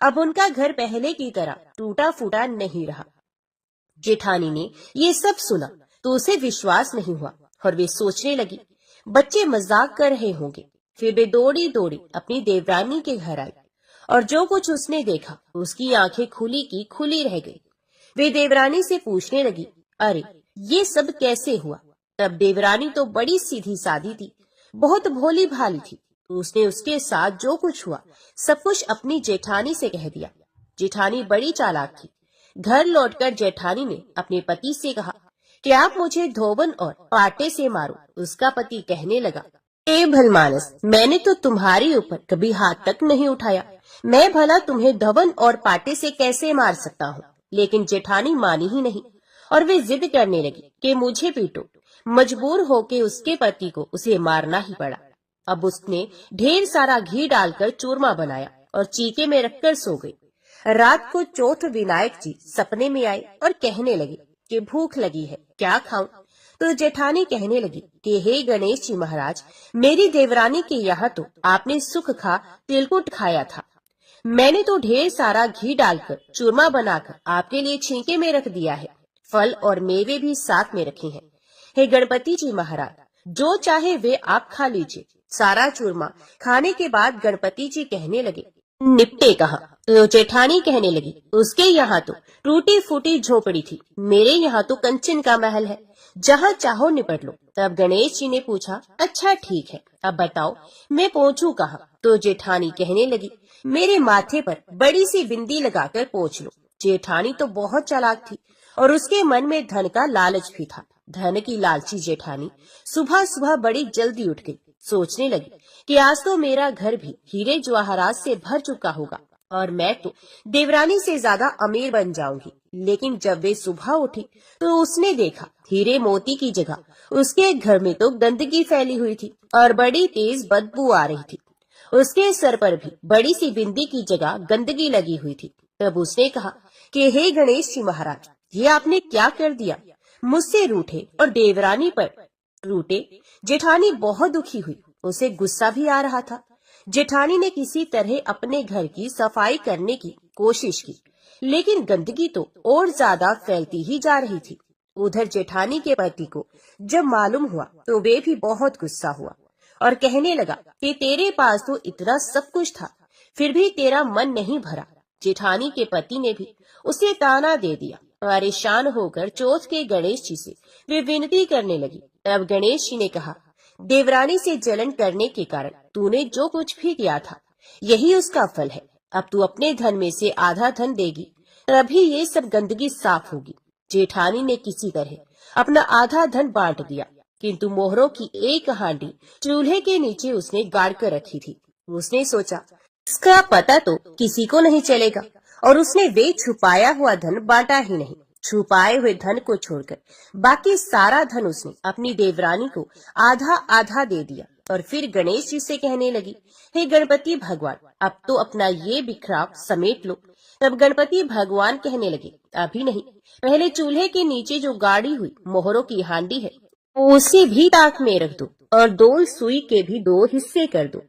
अब उनका घर पहले की तरह टूटा फूटा नहीं रहा। जेठानी ने ये सब सुना तो उसे विश्वास नहीं हुआ और वे सोचने लगी, बच्चे मजाक कर रहे होंगे। फिर वे दौड़ी दौड़ी अपनी देवरानी के घर आई और जो कुछ उसने देखा उसकी आंखें खुली की खुली रह गई। वे देवरानी से पूछने लगी, अरे ये सब कैसे हुआ? तब देवरानी तो बड़ी सीधी सादी थी, बहुत भोली भाली थी। तो उसने उसके साथ जो कुछ हुआ सब कुछ अपनी जेठानी से कह दिया। जेठानी बड़ी चालाक थी। घर लौटकर जेठानी ने अपने पति से कहा कि आप मुझे धोबन और पाटे से मारो। उसका पति कहने लगा, ए भलमानस, मैंने तो तुम्हारे ऊपर कभी हाथ तक नहीं उठाया, मैं भला तुम्हें धवन और पाटे से कैसे मार सकता हूँ। लेकिन जेठानी मानी ही नहीं और वे जिद करने लगी कि मुझे पीटो। मजबूर होके उसके पति को उसे मारना ही पड़ा। अब उसने ढेर सारा घी डालकर चूरमा बनाया और चीके में रखकर सो गई। रात को चौथ विनायक जी सपने में आए और कहने लगे कि भूख लगी है, क्या खाऊं? तो जेठानी कहने लगी कि हे गणेश जी महाराज, मेरी देवरानी के यहाँ तो आपने सुख खा तिलकुट खाया था। मैंने तो ढेर सारा घी डालकर चूरमा बनाकर आपके लिए छींके में रख दिया है। फल और मेवे भी साथ में रखे हैं। हे गणपति जी महाराज, जो चाहे वे आप खा लीजिए। सारा चूरमा खाने के बाद गणपति जी कहने लगे, निपटे कहाँ? तो जेठानी कहने लगी, उसके यहाँ तो टूटी फूटी झोपड़ी थी, मेरे यहाँ तो कंचन का महल है, जहाँ चाहो निपट लो। तब गणेश जी ने पूछा, अच्छा ठीक है, अब बताओ मैं पहुँचूं कहाँ? तो जेठानी कहने लगी, मेरे माथे पर बड़ी सी बिंदी लगाकर पहुँच लो। जेठानी तो बहुत चालाक थी और उसके मन में धन का लालच भी था। धन की लालची जेठानी सुबह सुबह बड़ी जल्दी उठ गई। सोचने लगी कि आज तो मेरा घर भी हीरे जवाहरात से भर चुका होगा और मैं तो देवरानी से ज्यादा अमीर बन जाऊंगी। लेकिन जब वे सुबह उठी तो उसने देखा हीरे मोती की जगह उसके घर में तो गंदगी फैली हुई थी और बड़ी तेज बदबू आ रही थी। उसके सर पर भी बड़ी सी बिंदी की जगह गंदगी लगी हुई थी। तब उसने कहा कि हे गणेश जी महाराज, ये आपने क्या कर दिया? मुझसे रूठे और देवरानी पर रूठे। जेठानी बहुत दुखी हुई, उसे गुस्सा भी आ रहा था। जेठानी ने किसी तरह अपने घर की सफाई करने की कोशिश की, लेकिन गंदगी तो और ज्यादा फैलती ही जा रही थी। उधर जेठानी के पति को जब मालूम हुआ तो वे भी बहुत गुस्सा हुआ और कहने लगा कि तेरे पास तो इतना सब कुछ था, फिर भी तेरा मन नहीं भरा। जेठानी के पति ने भी उसे ताना दे दिया। परेशान होकर चौथ के गणेश जी से वे विनती करने लगी। तब गणेश जी ने कहा, देवरानी से जलन करने के कारण तूने जो कुछ भी किया था, यही उसका फल है। अब तू अपने धन में से आधा धन देगी, तभी ये सब गंदगी साफ होगी। जेठानी ने किसी तरह अपना आधा धन बांट दिया, किंतु मोहरों की एक हांडी चूल्हे के नीचे उसने गाड़ कर रखी थी। उसने सोचा, इसका पता तो किसी को नहीं चलेगा, और उसने वे छुपाया हुआ धन बांटा ही नहीं। छुपाए हुए धन को छोड़कर बाकी सारा धन उसने अपनी देवरानी को आधा आधा दे दिया और फिर गणेश जी से कहने लगी, हे गणपति भगवान, अब तो अपना ये बिखराव समेट लो। तब गणपति भगवान कहने लगे, अभी नहीं, पहले चूल्हे के नीचे जो गाड़ी हुई मोहरों की हांडी है, उसे भी ताक में रख दो और डोल सुई के भी 2 हिस्से कर दो।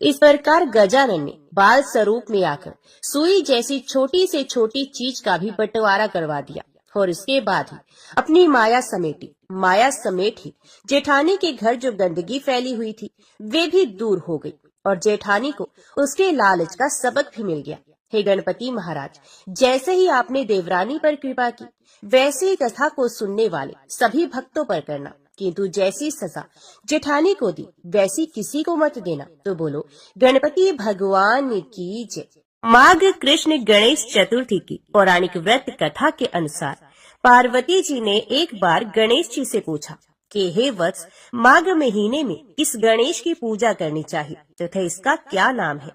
इस प्रकार गजानन ने बाल स्वरूप में आकर सुई जैसी छोटी से छोटी चीज का भी बंटवारा करवा दिया और इसके बाद ही अपनी माया समेटी। माया समेट ही जेठानी के घर जो गंदगी फैली हुई थी वे भी दूर हो गई और जेठानी को उसके लालच का सबक भी मिल गया। हे गणपति महाराज, जैसे ही आपने देवरानी पर कृपा की, वैसे ही कथा को सुनने वाले सभी भक्तों पर करना, किंतु जैसी सजा जेठानी को दी वैसी किसी को मत देना। तो बोलो गणपति भगवान की जय। माघ कृष्ण गणेश चतुर्थी की पौराणिक व्रत कथा के अनुसार पार्वती जी ने एक बार गणेश जी से पूछा कि हे वत्स, माघ महीने में किस गणेश की पूजा करनी चाहिए तथा इसका क्या नाम है?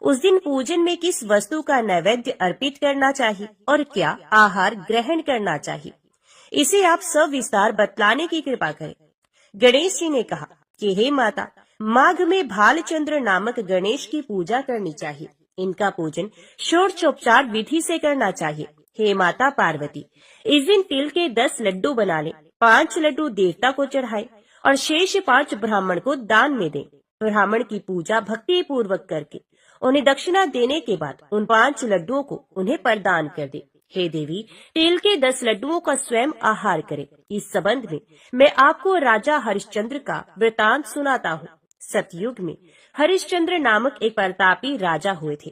उस दिन पूजन में किस वस्तु का नैवेद्य अर्पित करना चाहिए और क्या आहार ग्रहण करना चाहिए? इसे आप सविस्तार बतलाने की कृपा करें। गणेश जी ने कहा कि हे माता, माघ में भालचंद्र नामक गणेश की पूजा करनी चाहिए। इनका पूजन षोडशोपचार विधि से करना चाहिए। हे माता पार्वती, इस दिन तिल के 10 लड्डू बना लें, 5 लड्डू देवता को चढ़ाए और शेष 5 ब्राह्मण को दान में दें। ब्राह्मण की पूजा भक्ति पूर्वक करके उन्हें दक्षिणा देने के बाद उन 5 लड्डुओं को उन्हें प्रदान कर दे। हे देवी, तिल के 10 लड्डुओं का स्वयं आहार करें। इस संबंध में मैं आपको राजा हरिश्चंद्र का वृतांत सुनाता हूँ। सतयुग में हरिश्चंद्र नामक एक प्रतापी राजा हुए थे।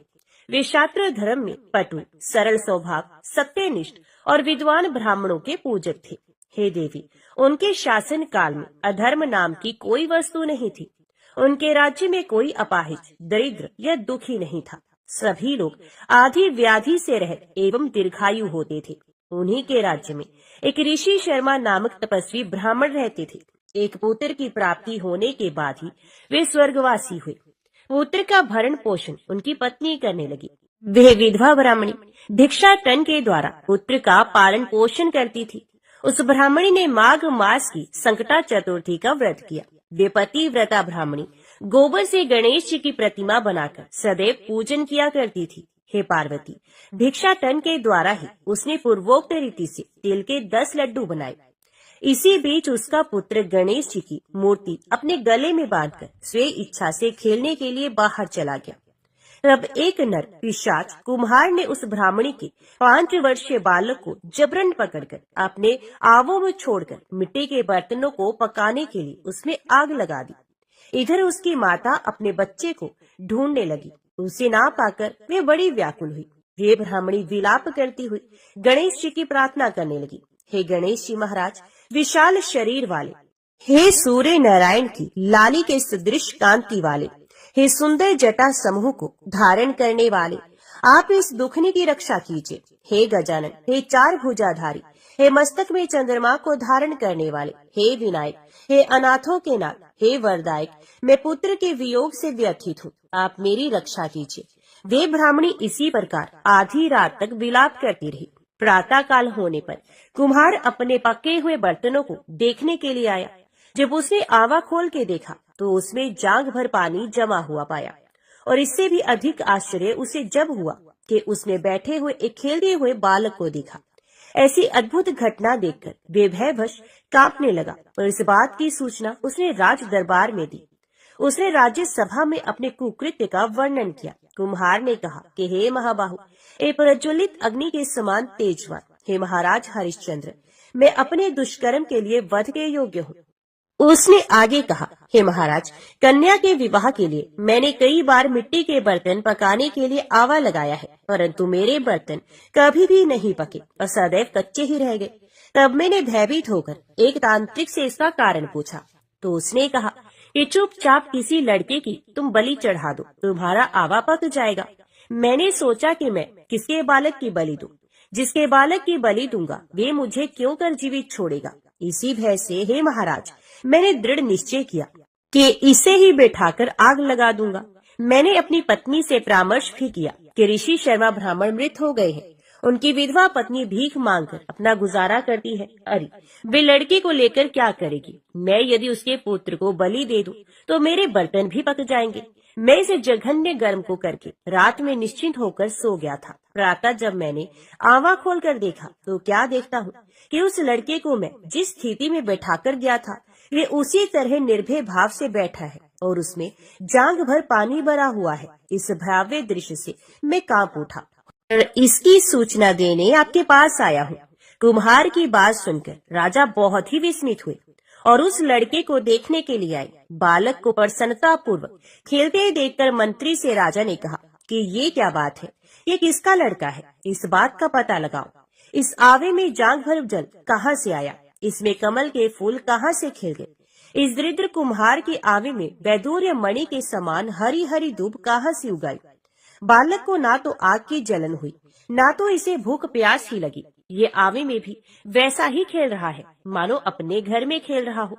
वे शास्त्र धर्म में पटु, सरल स्वभाव, सत्यनिष्ठ और विद्वान ब्राह्मणों के पूजक थे। हे देवी, उनके शासन काल में अधर्म नाम की कोई वस्तु नहीं थी। उनके राज्य में कोई अपाहिज, दरिद्र या दुखी नहीं था। सभी लोग आधी व्याधि से रहित एवं दीर्घायु होते थे। उन्हीं के राज्य में एक ऋषि शर्मा नामक तपस्वी ब्राह्मण रहते थे। एक पुत्र की प्राप्ति होने के बाद ही वे स्वर्गवासी हुए। पुत्र का भरण पोषण उनकी पत्नी करने लगी। वे विधवा ब्राह्मणी भिक्षाटन के द्वारा पुत्र का पालन पोषण करती थी। उस ब्राह्मणी ने माघ मास की संकटा चतुर्थी का व्रत किया। वे पतिव्रता ब्राह्मणी गोबर से गणेश जी की प्रतिमा बनाकर सदैव पूजन किया करती थी। हे पार्वती, भिक्षाटन के द्वारा ही उसने पूर्वोक्त रीति से तिल के 10 लड्डू बनाए। इसी बीच उसका पुत्र गणेश जी की मूर्ति अपने गले में बांधकर स्वे इच्छा से खेलने के लिए बाहर चला गया। तब एक नर पिशाच कुम्हार ने उस ब्राह्मणी के 5 वर्षीय बालक को जबरन पकड़कर अपने आवों में छोड़कर मिट्टी के बर्तनों को पकाने के लिए उसमें आग लगा दी। इधर उसकी माता अपने बच्चे को ढूंढने लगी। उसे ना पाकर वे बड़ी व्याकुल हुई। वे ब्राह्मणी विलाप करती हुई गणेश जी की प्रार्थना करने लगी। हे गणेश जी महाराज, विशाल शरीर वाले, हे सूर्य नारायण की लाली के सदृश कांति वाले, हे सुंदर जटा समूह को धारण करने वाले, आप इस दुखनी की रक्षा कीजिए। हे गजानन, हे 4 भुजाधारी, हे मस्तक में चंद्रमा को धारण करने वाले, हे विनायक, हे अनाथों के नाथ, हे वरदायक, मैं पुत्र के वियोग से व्यथित हूँ, आप मेरी रक्षा कीजिए। वे ब्राह्मणी इसी प्रकार आधी रात तक विलाप करती रही। प्रातः काल होने पर कुम्हार अपने पके हुए बर्तनों को देखने के लिए आया। जब उसने आवा खोल के देखा तो उसमें जांघ भर पानी जमा हुआ पाया। और इससे भी अधिक आश्चर्य उसे जब हुआ कि उसमें बैठे हुए एक खेलते हुए बालक को देखा। ऐसी अद्भुत घटना देखकर वे भयवश कांपने लगा और इस बात की सूचना उसने राज दरबार में दी। उसने राज्य सभा में अपने कुकृत्य का वर्णन किया। कुम्हार ने कहा कि हे महाबाहु, ए प्रज्वलित अग्नि के समान तेजवान, हे महाराज हरिश्चंद्र, मैं अपने दुष्कर्म के लिए वध के योग्य हूँ। उसने आगे कहा, हे महाराज, कन्या के विवाह के लिए मैंने कई बार मिट्टी के बर्तन पकाने के लिए आवा लगाया है, परंतु मेरे बर्तन कभी भी नहीं पके और सदैव कच्चे ही रह गए। तब मैंने भयभीत होकर एक तांत्रिक से इसका कारण पूछा, तो उसने कहा कि चुपचाप किसी लड़के की तुम बलि चढ़ा दो, तुम्हारा आवा पक जाएगा। मैंने सोचा कि मैं किसके बालक की बलि दूं? जिसके बालक की बलि दूंगा वे मुझे क्यों कर जीवित छोड़ेगा। इसी भय से हे महाराज, मैंने दृढ़ निश्चय किया कि इसे ही बैठाकर आग लगा दूंगा। मैंने अपनी पत्नी से परामर्श भी किया कि ऋषि शर्मा ब्राह्मण मृत हो गए हैं, उनकी विधवा पत्नी भीख मांगकर अपना गुजारा करती है। अरे वे लड़की को लेकर क्या करेगी? मैं यदि उसके पुत्र को बलि दे दूं तो मेरे बर्तन भी पक जाएंगे। मैं इसे जघन्य गर्म को करके रात में निश्चिंत होकर सो गया था। प्रातः जब मैंने आंवा खोलकर देखा तो क्या देखता हूँ कि उस लड़के को मैं जिस स्थिति में बैठाकर गया था वे उसी तरह निर्भय भाव से बैठा है और उसमें जांघ भर पानी भरा हुआ है। इस भयावह दृश्य से मैं कांप उठा और इसकी सूचना देने आपके पास आया हूँ। कुम्हार की बात सुनकर राजा बहुत ही विस्मित हुए और उस लड़के को देखने के लिए आए। बालक को प्रसन्नता पूर्वक खेलते देखकर मंत्री से राजा ने कहा कि ये क्या बात है, ये किसका लड़का है? इस बात का पता लगाओ। इस आवे में जांघ भर जल कहाँ से आया? इसमें कमल के फूल कहाँ से खिल गए? इस दरिद्र कुम्हार के आवे में वैदूर्य मणि के समान हरी हरी दूब कहाँ से उगाई? बालक को ना तो आग की जलन हुई, ना तो इसे भूख प्यास ही लगी। ये आवे में भी वैसा ही खेल रहा है मानो अपने घर में खेल रहा हो।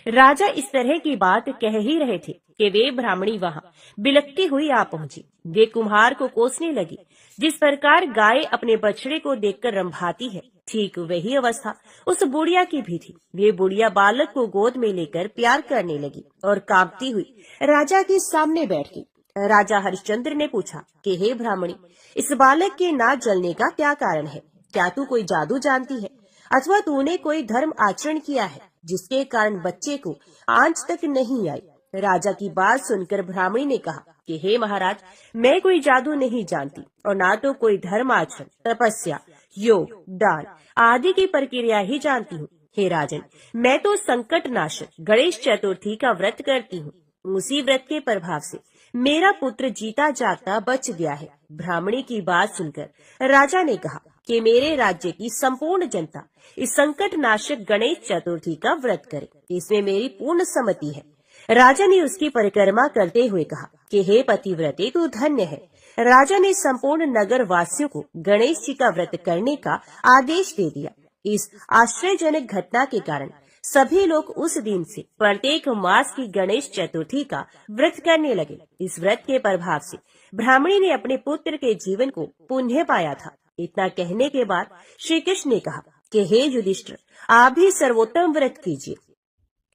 राजा इस तरह की बात कह ही रहे थे कि वे ब्राह्मणी वहाँ बिलखती हुई आ पहुंची। वे कुम्हार को कोसने लगी। जिस प्रकार गाय अपने बछड़े को देखकर रंभाती है, ठीक वही अवस्था उस बुढ़िया की भी थी। वे बुढ़िया बालक को गोद में लेकर प्यार करने लगी और कांपती हुई राजा के सामने बैठ गई। राजा हरिश्चंद्र ने पूछा कि हे ब्राह्मणी, इस बालक के ना जलने का क्या कारण है? क्या तू कोई जादू जानती है अथवा तूने कोई धर्म आचरण किया है जिसके कारण बच्चे को आंच तक नहीं आई? राजा की बात सुनकर ब्राह्मणी ने कहा कि हे महाराज, मैं कोई जादू नहीं जानती और ना तो कोई धर्म आचरण, तपस्या, योग, दान आदि की प्रक्रिया ही जानती हूँ। हे राजन, मैं तो संकट नाशक गणेश चतुर्थी का व्रत करती हूँ। उसी व्रत के प्रभाव से मेरा पुत्र जीता जागता बच गया है। ब्राह्मणी की बात सुनकर राजा ने कहा कि मेरे राज्य की संपूर्ण जनता इस संकट नाशक गणेश चतुर्थी का व्रत करे, इसमें मेरी पूर्ण सम्मति है। राजा ने उसकी परिक्रमा करते हुए कहा कि हे पतिव्रते, तू धन्य है। राजा ने संपूर्ण नगर वासियों को गणेश जी का व्रत करने का आदेश दे दिया। इस आश्चर्यजनक घटना के कारण सभी लोग उस दिन से प्रत्येक मास की गणेश चतुर्थी का व्रत करने लगे। इस व्रत के प्रभाव से ब्राह्मणी ने अपने पुत्र के जीवन को पुण्य पाया था। इतना कहने के बाद श्री कृष्ण ने कहा कि हे युधिष्ठिर, आप भी सर्वोत्तम व्रत कीजिए।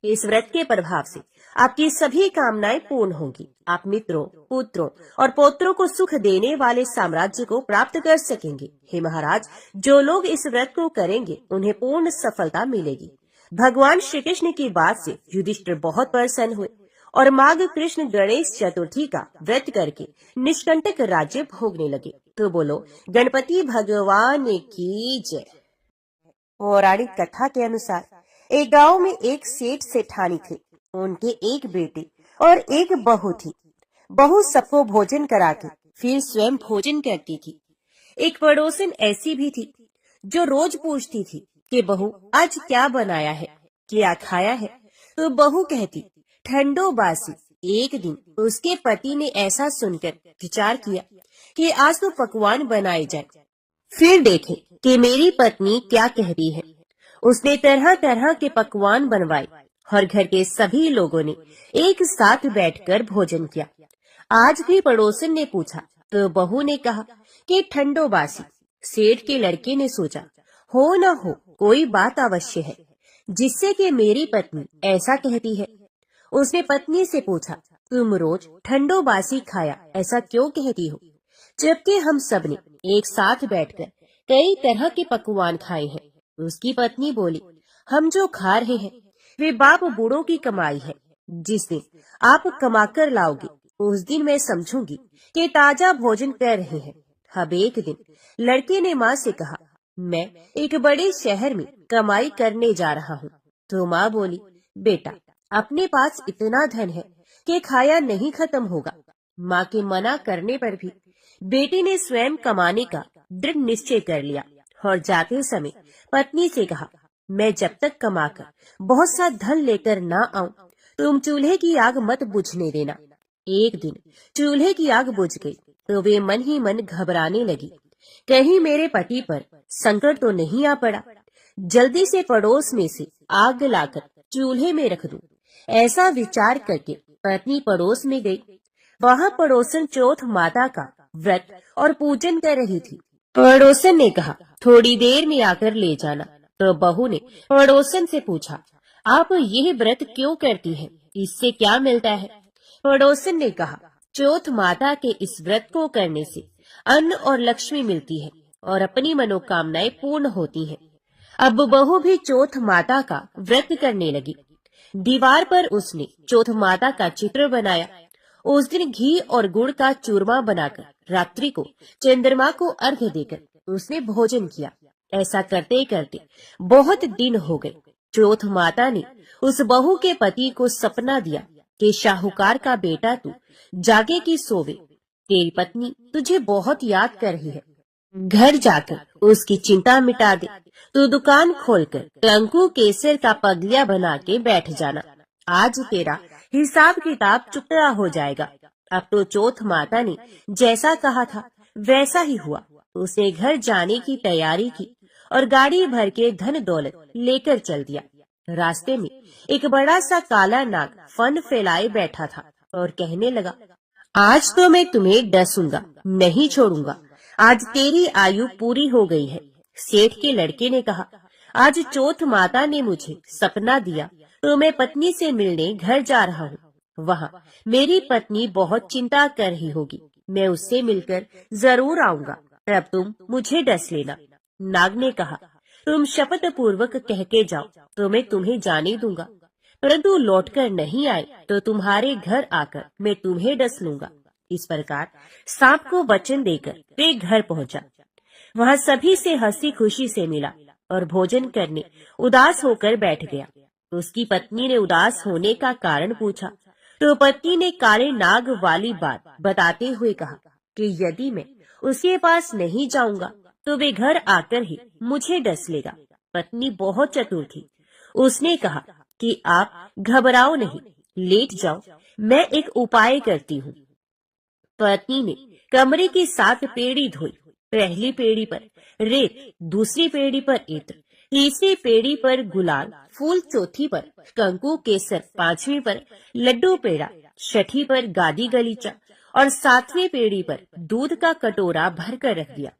इस व्रत के प्रभाव से आपकी सभी कामनाएं पूर्ण होंगी। आप मित्रों, पुत्रों और पौत्रों को सुख देने वाले साम्राज्य को प्राप्त कर सकेंगे। हे महाराज, जो लोग इस व्रत को करेंगे उन्हें पूर्ण सफलता मिलेगी। भगवान श्री कृष्ण की बात से युधिष्ठिर बहुत प्रसन्न हुए और माघ कृष्ण गणेश चतुर्थी का व्रत करके निष्कंटक राज्य भोगने लगे। तो बोलो गणपति भगवान की जय। पौराणिक कथा के अनुसार एक गांव में एक सेठ सेठानी थे। उनके एक बेटे और एक बहू थी। बहू सबको भोजन कराके फिर स्वयं भोजन करती थी। एक पड़ोसन ऐसी भी थी जो रोज पूछती थी कि बहू आज क्या बनाया है, क्या खाया है? तो बहू कहती ठंडो बासी। एक दिन उसके पति ने ऐसा सुनकर विचार किया कि आज तो पकवान बनाए जाए, फिर देखें कि मेरी पत्नी क्या कहती है। उसने तरह तरह के पकवान बनवाए और घर के सभी लोगों ने एक साथ बैठकर भोजन किया। आज भी पड़ोसन ने पूछा तो बहू ने कहा कि ठंडो बासी। सेठ के लड़के ने सोचा हो न हो कोई बात अवश्य है जिससे कि मेरी पत्नी ऐसा कहती है। उसने पत्नी से पूछा तुम रोज ठंडो बासी खाया ऐसा क्यों कहती हो, जबकि हम सब ने एक साथ बैठकर कई तरह के पकवान खाए हैं। उसकी पत्नी बोली हम जो खा रहे हैं वे बाप बूढ़ों की कमाई है। जिस दिन आप कमाकर लाओगे उस दिन मैं समझूंगी कि ताजा भोजन कर रहे हैं। अब एक दिन लड़के ने माँ से कहा, मैं एक बड़े शहर में कमाई करने जा रहा हूँ। तो माँ बोली, बेटा, अपने पास इतना धन है कि खाया नहीं खत्म होगा। माँ के मना करने पर भी बेटी ने स्वयं कमाने का दृढ़ निश्चय कर लिया और जाते समय पत्नी से कहा, मैं जब तक कमाकर बहुत सा धन लेकर ना आऊं, तुम चूल्हे की आग मत बुझने देना। एक दिन चूल्हे की आग बुझ गई तो वे मन ही मन घबराने लगी, कहीं मेरे पति पर संकट तो नहीं आ पड़ा। जल्दी से पड़ोस में से आग लाकर चूल्हे में रख दूं। ऐसा विचार करके पत्नी पड़ोस में गई। वहाँ पड़ोसन चौथ माता का व्रत और पूजन कर रही थी। पड़ोसन ने कहा, थोड़ी देर में आकर ले जाना। तो बहू ने पड़ोसन से पूछा, आप यह व्रत क्यों करती हैं? इससे क्या मिलता है? पड़ोसन ने कहा, चौथ माता के इस व्रत को करने से अन्न और लक्ष्मी मिलती है और अपनी मनोकामनाएं पूर्ण होती हैं। अब बहू भी चौथ माता का व्रत करने लगी। दीवार पर उसने चौथ माता का चित्र बनाया। उस दिन घी और गुड़ का चूरमा बनाकर रात्रि को चंद्रमा को अर्घ्य देकर उसने भोजन किया। ऐसा करते करते बहुत दिन हो गए। चौथ माता ने उस बहू के पति को सपना दिया कि शाहूकार का बेटा तू जागे की सोवे, तेरी पत्नी तुझे बहुत याद कर रही है। घर जाकर उसकी चिंता मिटा दे। तू दुकान खोलकर कंकु केसर का पगलिया बना के बैठ जाना। आज तेरा हिसाब किताब चुकता हो जाएगा। अब तो चौथ माता ने जैसा कहा था वैसा ही हुआ। उसने घर जाने की तैयारी की और गाड़ी भर के धन दौलत लेकर चल दिया। रास्ते में एक बड़ा सा काला नाग फन फैलाए बैठा था और कहने लगा, आज तो मैं तुम्हें डसूंगा, नहीं छोड़ूंगा। आज तेरी आयु पूरी हो गई है। सेठ के लड़के ने कहा, आज चौथ माता ने मुझे सपना दिया तो मैं पत्नी से मिलने घर जा रहा हूँ। वहाँ मेरी पत्नी बहुत चिंता कर रही होगी। मैं उससे मिलकर जरूर आऊंगा, तब तुम मुझे डस लेना। नाग ने कहा, तुम शपथ पूर्वक कह के जाओ तो मैं तुम्हें जाने दूंगा, परंतु लौटकर नहीं आए तो तुम्हारे घर आकर मैं तुम्हें डस लूंगा। इस प्रकार सांप को वचन देकर वे घर पहुंचा। वहाँ सभी से हंसी खुशी से मिला और भोजन करने उदास होकर बैठ गया। उसकी पत्नी ने उदास होने का कारण पूछा तो पत्नी ने काले नाग वाली बात बताते हुए कहा कि यदि मैं उसके पास नहीं जाऊंगा तो वे घर आकर ही मुझे डस लेगा। पत्नी बहुत चतुर थी। उसने कहा कि आप घबराओ नहीं, लेट जाओ, मैं एक उपाय करती हूँ। पत्नी ने कमरे की 7 पेड़ी धोई। पहली पेड़ी पर रेत, दूसरी पेड़ी पर इत्र, तीसरी पेड़ी पर गुलाल फूल, चौथी पर कंकु केसर, 5वीं पर लड्डू पेड़ा, 6ठी पर गादी गलीचा और 7वीं पेड़ी पर दूध का कटोरा भरकर रख दिया।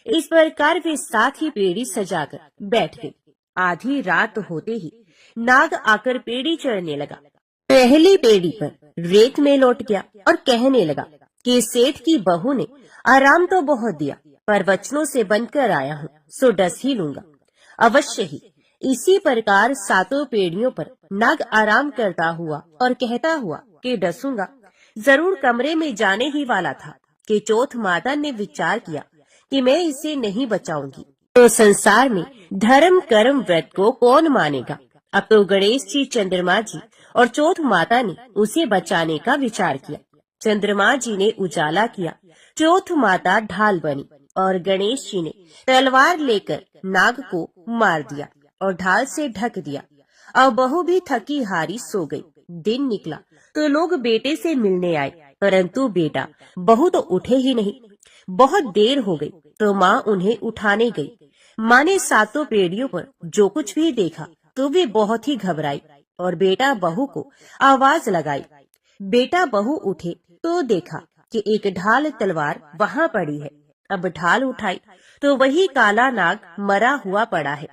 इस प्रकार वे 7 ही पेड़ी सजाकर बैठ गई। आधी रात होते ही नाग आकर पेड़ी चढ़ने लगा। पहली पेड़ी पर रेत में लौट गया और कहने लगा कि सेठ की बहू ने आराम तो बहुत दिया, पर वचनों से बनकर आया हूँ, सो डस ही लूंगा अवश्य ही। इसी प्रकार 7 पेड़ियों पर नाग आराम करता हुआ और कहता हुआ कि डसूंगा। जरूर कमरे में जाने ही वाला था कि चौथ माता ने विचार किया कि मैं इसे नहीं बचाऊंगी तो संसार में धर्म कर्म व्रत को कौन मानेगा। अब तो गणेश जी, चंद्रमा जी और चौथ माता ने उसे बचाने का विचार किया। चंद्रमा जी ने उजाला किया, चौथ माता ढाल बनी और गणेश जी ने तलवार लेकर नाग को मार दिया और ढाल से ढक दिया। अब बहू भी थकी हारी सो गई। दिन निकला तो लोग बेटे से मिलने आए, परंतु बेटा बहू तो उठे ही नहीं। बहुत देर हो गई तो माँ उन्हें उठाने गई। माँ ने 7 पेड़ियों पर जो कुछ भी देखा तो वे बहुत ही घबराई और बेटा बहू को आवाज लगाई। बेटा बहू उठे तो देखा कि एक ढाल तलवार वहाँ पड़ी है। अब ढाल उठाई तो वही काला नाग मरा हुआ पड़ा है।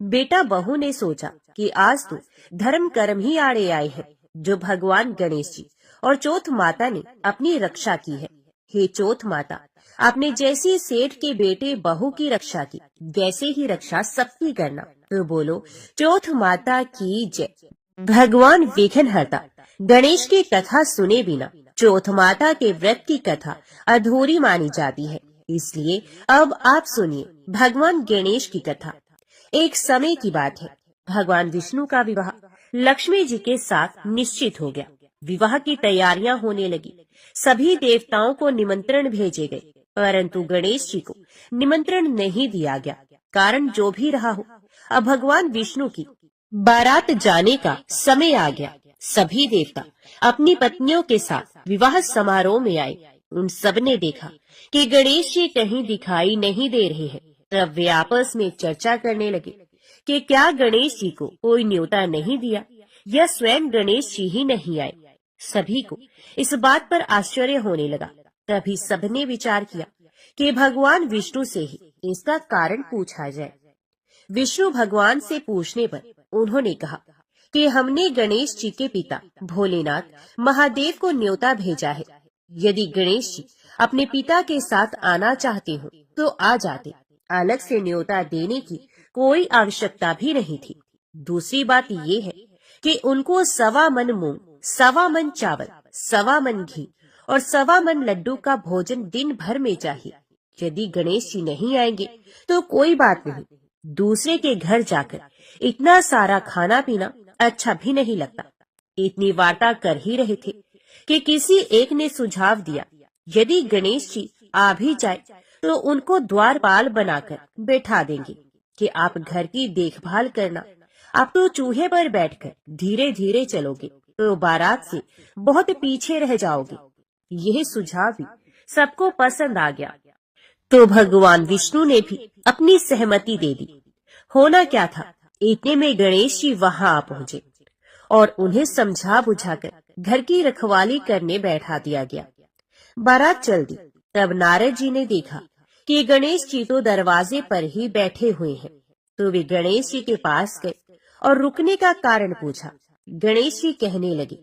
बेटा बहू ने सोचा कि आज तो धर्म कर्म ही आड़े आए हैं, जो भगवान गणेश जी और चौथ माता ने अपनी रक्षा की है। हे चौथ माता, आपने जैसी सेठ के बेटे बहू की रक्षा की, वैसे ही रक्षा सबकी करना। तो बोलो चौथ माता की जय। भगवान विघ्नहर्ता गणेश की कथा सुने बिना चौथ माता के व्रत की कथा अधूरी मानी जाती है, इसलिए अब आप सुनिए भगवान गणेश की कथा। एक समय की बात है, भगवान विष्णु का विवाह लक्ष्मी जी के साथ निश्चित हो गया। विवाह की तैयारियां होने लगी। सभी देवताओं को निमंत्रण भेजे गए, परंतु गणेश जी को निमंत्रण नहीं दिया गया। कारण जो भी रहा हो, अब भगवान विष्णु की बारात जाने का समय आ गया। सभी देवता अपनी पत्नियों के साथ विवाह समारोह में आए। उन सब ने देखा कि गणेश जी कहीं दिखाई नहीं दे रहे हैं। तब वे आपस में चर्चा करने लगे कि क्या गणेश जी को कोई न्योता नहीं दिया या स्वयं गणेश जी ही नहीं आए। सभी को इस बात पर आश्चर्य होने लगा। तभी सबने विचार किया कि भगवान विष्णु से ही इसका कारण पूछा जाए। विष्णु भगवान से पूछने पर उन्होंने कहा कि हमने गणेश जी के पिता भोलेनाथ महादेव को न्योता भेजा है। यदि गणेश जी अपने पिता के साथ आना चाहते हो तो आ जाते। अलग से न्योता देने की कोई आवश्यकता भी नहीं थी। दूसरी बात ये है कि उनको 1.25 मन मूंग, 1.25 मन चावल, 1.25 मन घी और 1.25 मन लड्डू का भोजन दिन भर में चाहिए। यदि गणेश जी नहीं आएंगे तो कोई बात नहीं, दूसरे के घर जाकर इतना सारा खाना पीना अच्छा भी नहीं लगता। इतनी वार्ता कर ही रहे थे कि किसी एक ने सुझाव दिया, यदि गणेश जी आ भी जाए तो उनको द्वारपाल बनाकर बैठा देंगे कि आप घर की देखभाल करना। आप तो चूहे पर बैठकर धीरे धीरे चलोगे तो बारात से बहुत पीछे रह जाओगे। यह सुझाव भी सबको पसंद आ गया, तो भगवान विष्णु ने भी अपनी सहमति दे दी। होना क्या था, इतने में गणेश जी वहां आ पहुंचे और उन्हें समझा बुझाकर घर की रखवाली करने बैठा दिया गया। बारात चल दी। तब नारद जी ने देखा कि गणेश जी तो दरवाजे पर ही बैठे हुए हैं, तो वे गणेश जी के पास गए और रुकने का कारण पूछा। गणेश जी कहने लगे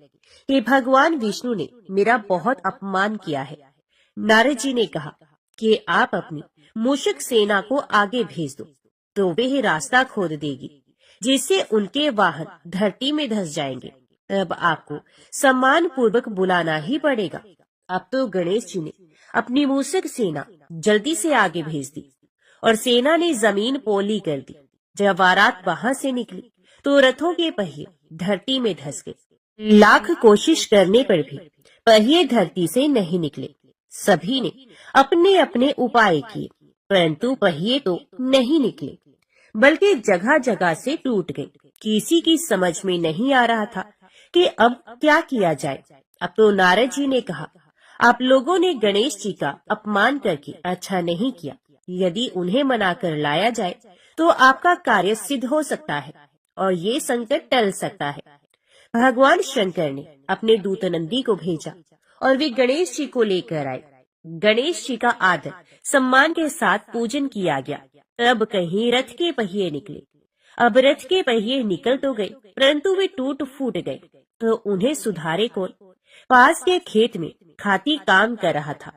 कि भगवान विष्णु ने मेरा बहुत अपमान किया है। नारद जी ने कहा कि आप अपनी मूषक सेना को आगे भेज दो, तो वे ही रास्ता खोद देगी, जिससे उनके वाहन धरती में धंस जाएंगे। अब आपको सम्मान पूर्वक बुलाना ही पड़ेगा। अब तो गणेश जी ने अपनी मूषक सेना जल्दी से आगे भेज दी और सेना ने जमीन पोली कर दी। जब बारात वहां से निकली तो रथों के पहिए धरती में धंस गए। लाख कोशिश करने पर भी पहिए धरती से नहीं निकले। सभी ने अपने अपने उपाय किए, परंतु पहिए तो नहीं निकले, बल्कि जगह जगह से टूट गए। किसी की समझ में नहीं आ रहा था कि अब क्या किया जाए। अब तो नारद जी ने कहा, आप लोगों ने गणेश जी का अपमान करके अच्छा नहीं किया। यदि उन्हें मनाकर लाया जाए तो आपका कार्य सिद्ध हो सकता है और ये संकट टल सकता है। भगवान शंकर ने अपने दूत नंदी को भेजा और वे गणेश जी को लेकर आए। गणेश जी का आदर सम्मान के साथ पूजन किया गया। तब कहीं रथ के पहिए निकले। अब रथ के पहिए निकल तो गए, परंतु वे टूट फूट गए, तो उन्हें सुधारे कौन। पास के खेत में खाती काम कर रहा था,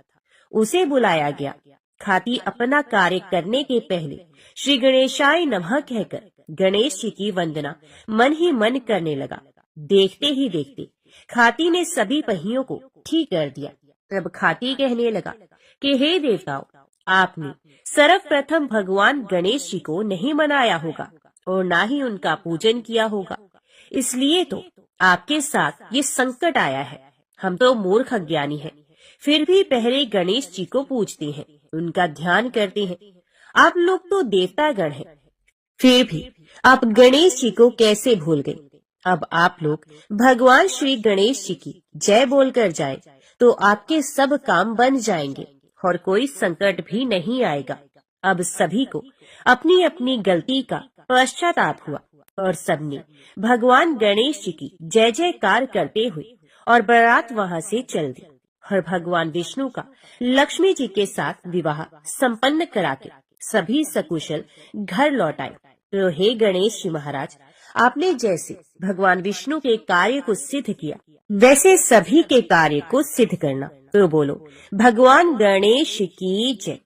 उसे बुलाया गया। खाती अपना कार्य करने के पहले श्री गणेशाय नमः कहकर गणेश जी की वंदना मन ही मन करने लगा। देखते ही देखते खाती ने सभी पहियों को ठीक कर दिया। तब खाती कहने लगा कि हे देवताओं, आपने सर्वप्रथम भगवान गणेश जी को नहीं मनाया होगा और ना ही उनका पूजन किया होगा, इसलिए तो आपके साथ ये संकट आया है। हम तो मूर्ख अज्ञानी हैं, फिर भी पहले गणेश जी को पूजते हैं, उनका ध्यान करते हैं। आप लोग तो देवतागण हैं, फिर भी आप गणेश जी को कैसे भूल गए। अब आप लोग भगवान श्री गणेश जी की जय बोलकर जाए तो आपके सब काम बन जाएंगे और कोई संकट भी नहीं आएगा। अब सभी को अपनी अपनी गलती का पश्चाताप हुआ और सबने भगवान गणेश जी की जय जयकार करते हुए और बारात वहां से चल दी और भगवान विष्णु का लक्ष्मी जी के साथ विवाह संपन्न करा के सभी सकुशल घर लौट आए। तो हे गणेश जी महाराज, आपने जैसे भगवान विष्णु के कार्य को सिद्ध किया, वैसे सभी के कार्य को सिद्ध करना। तो बोलो भगवान गणेश की जय।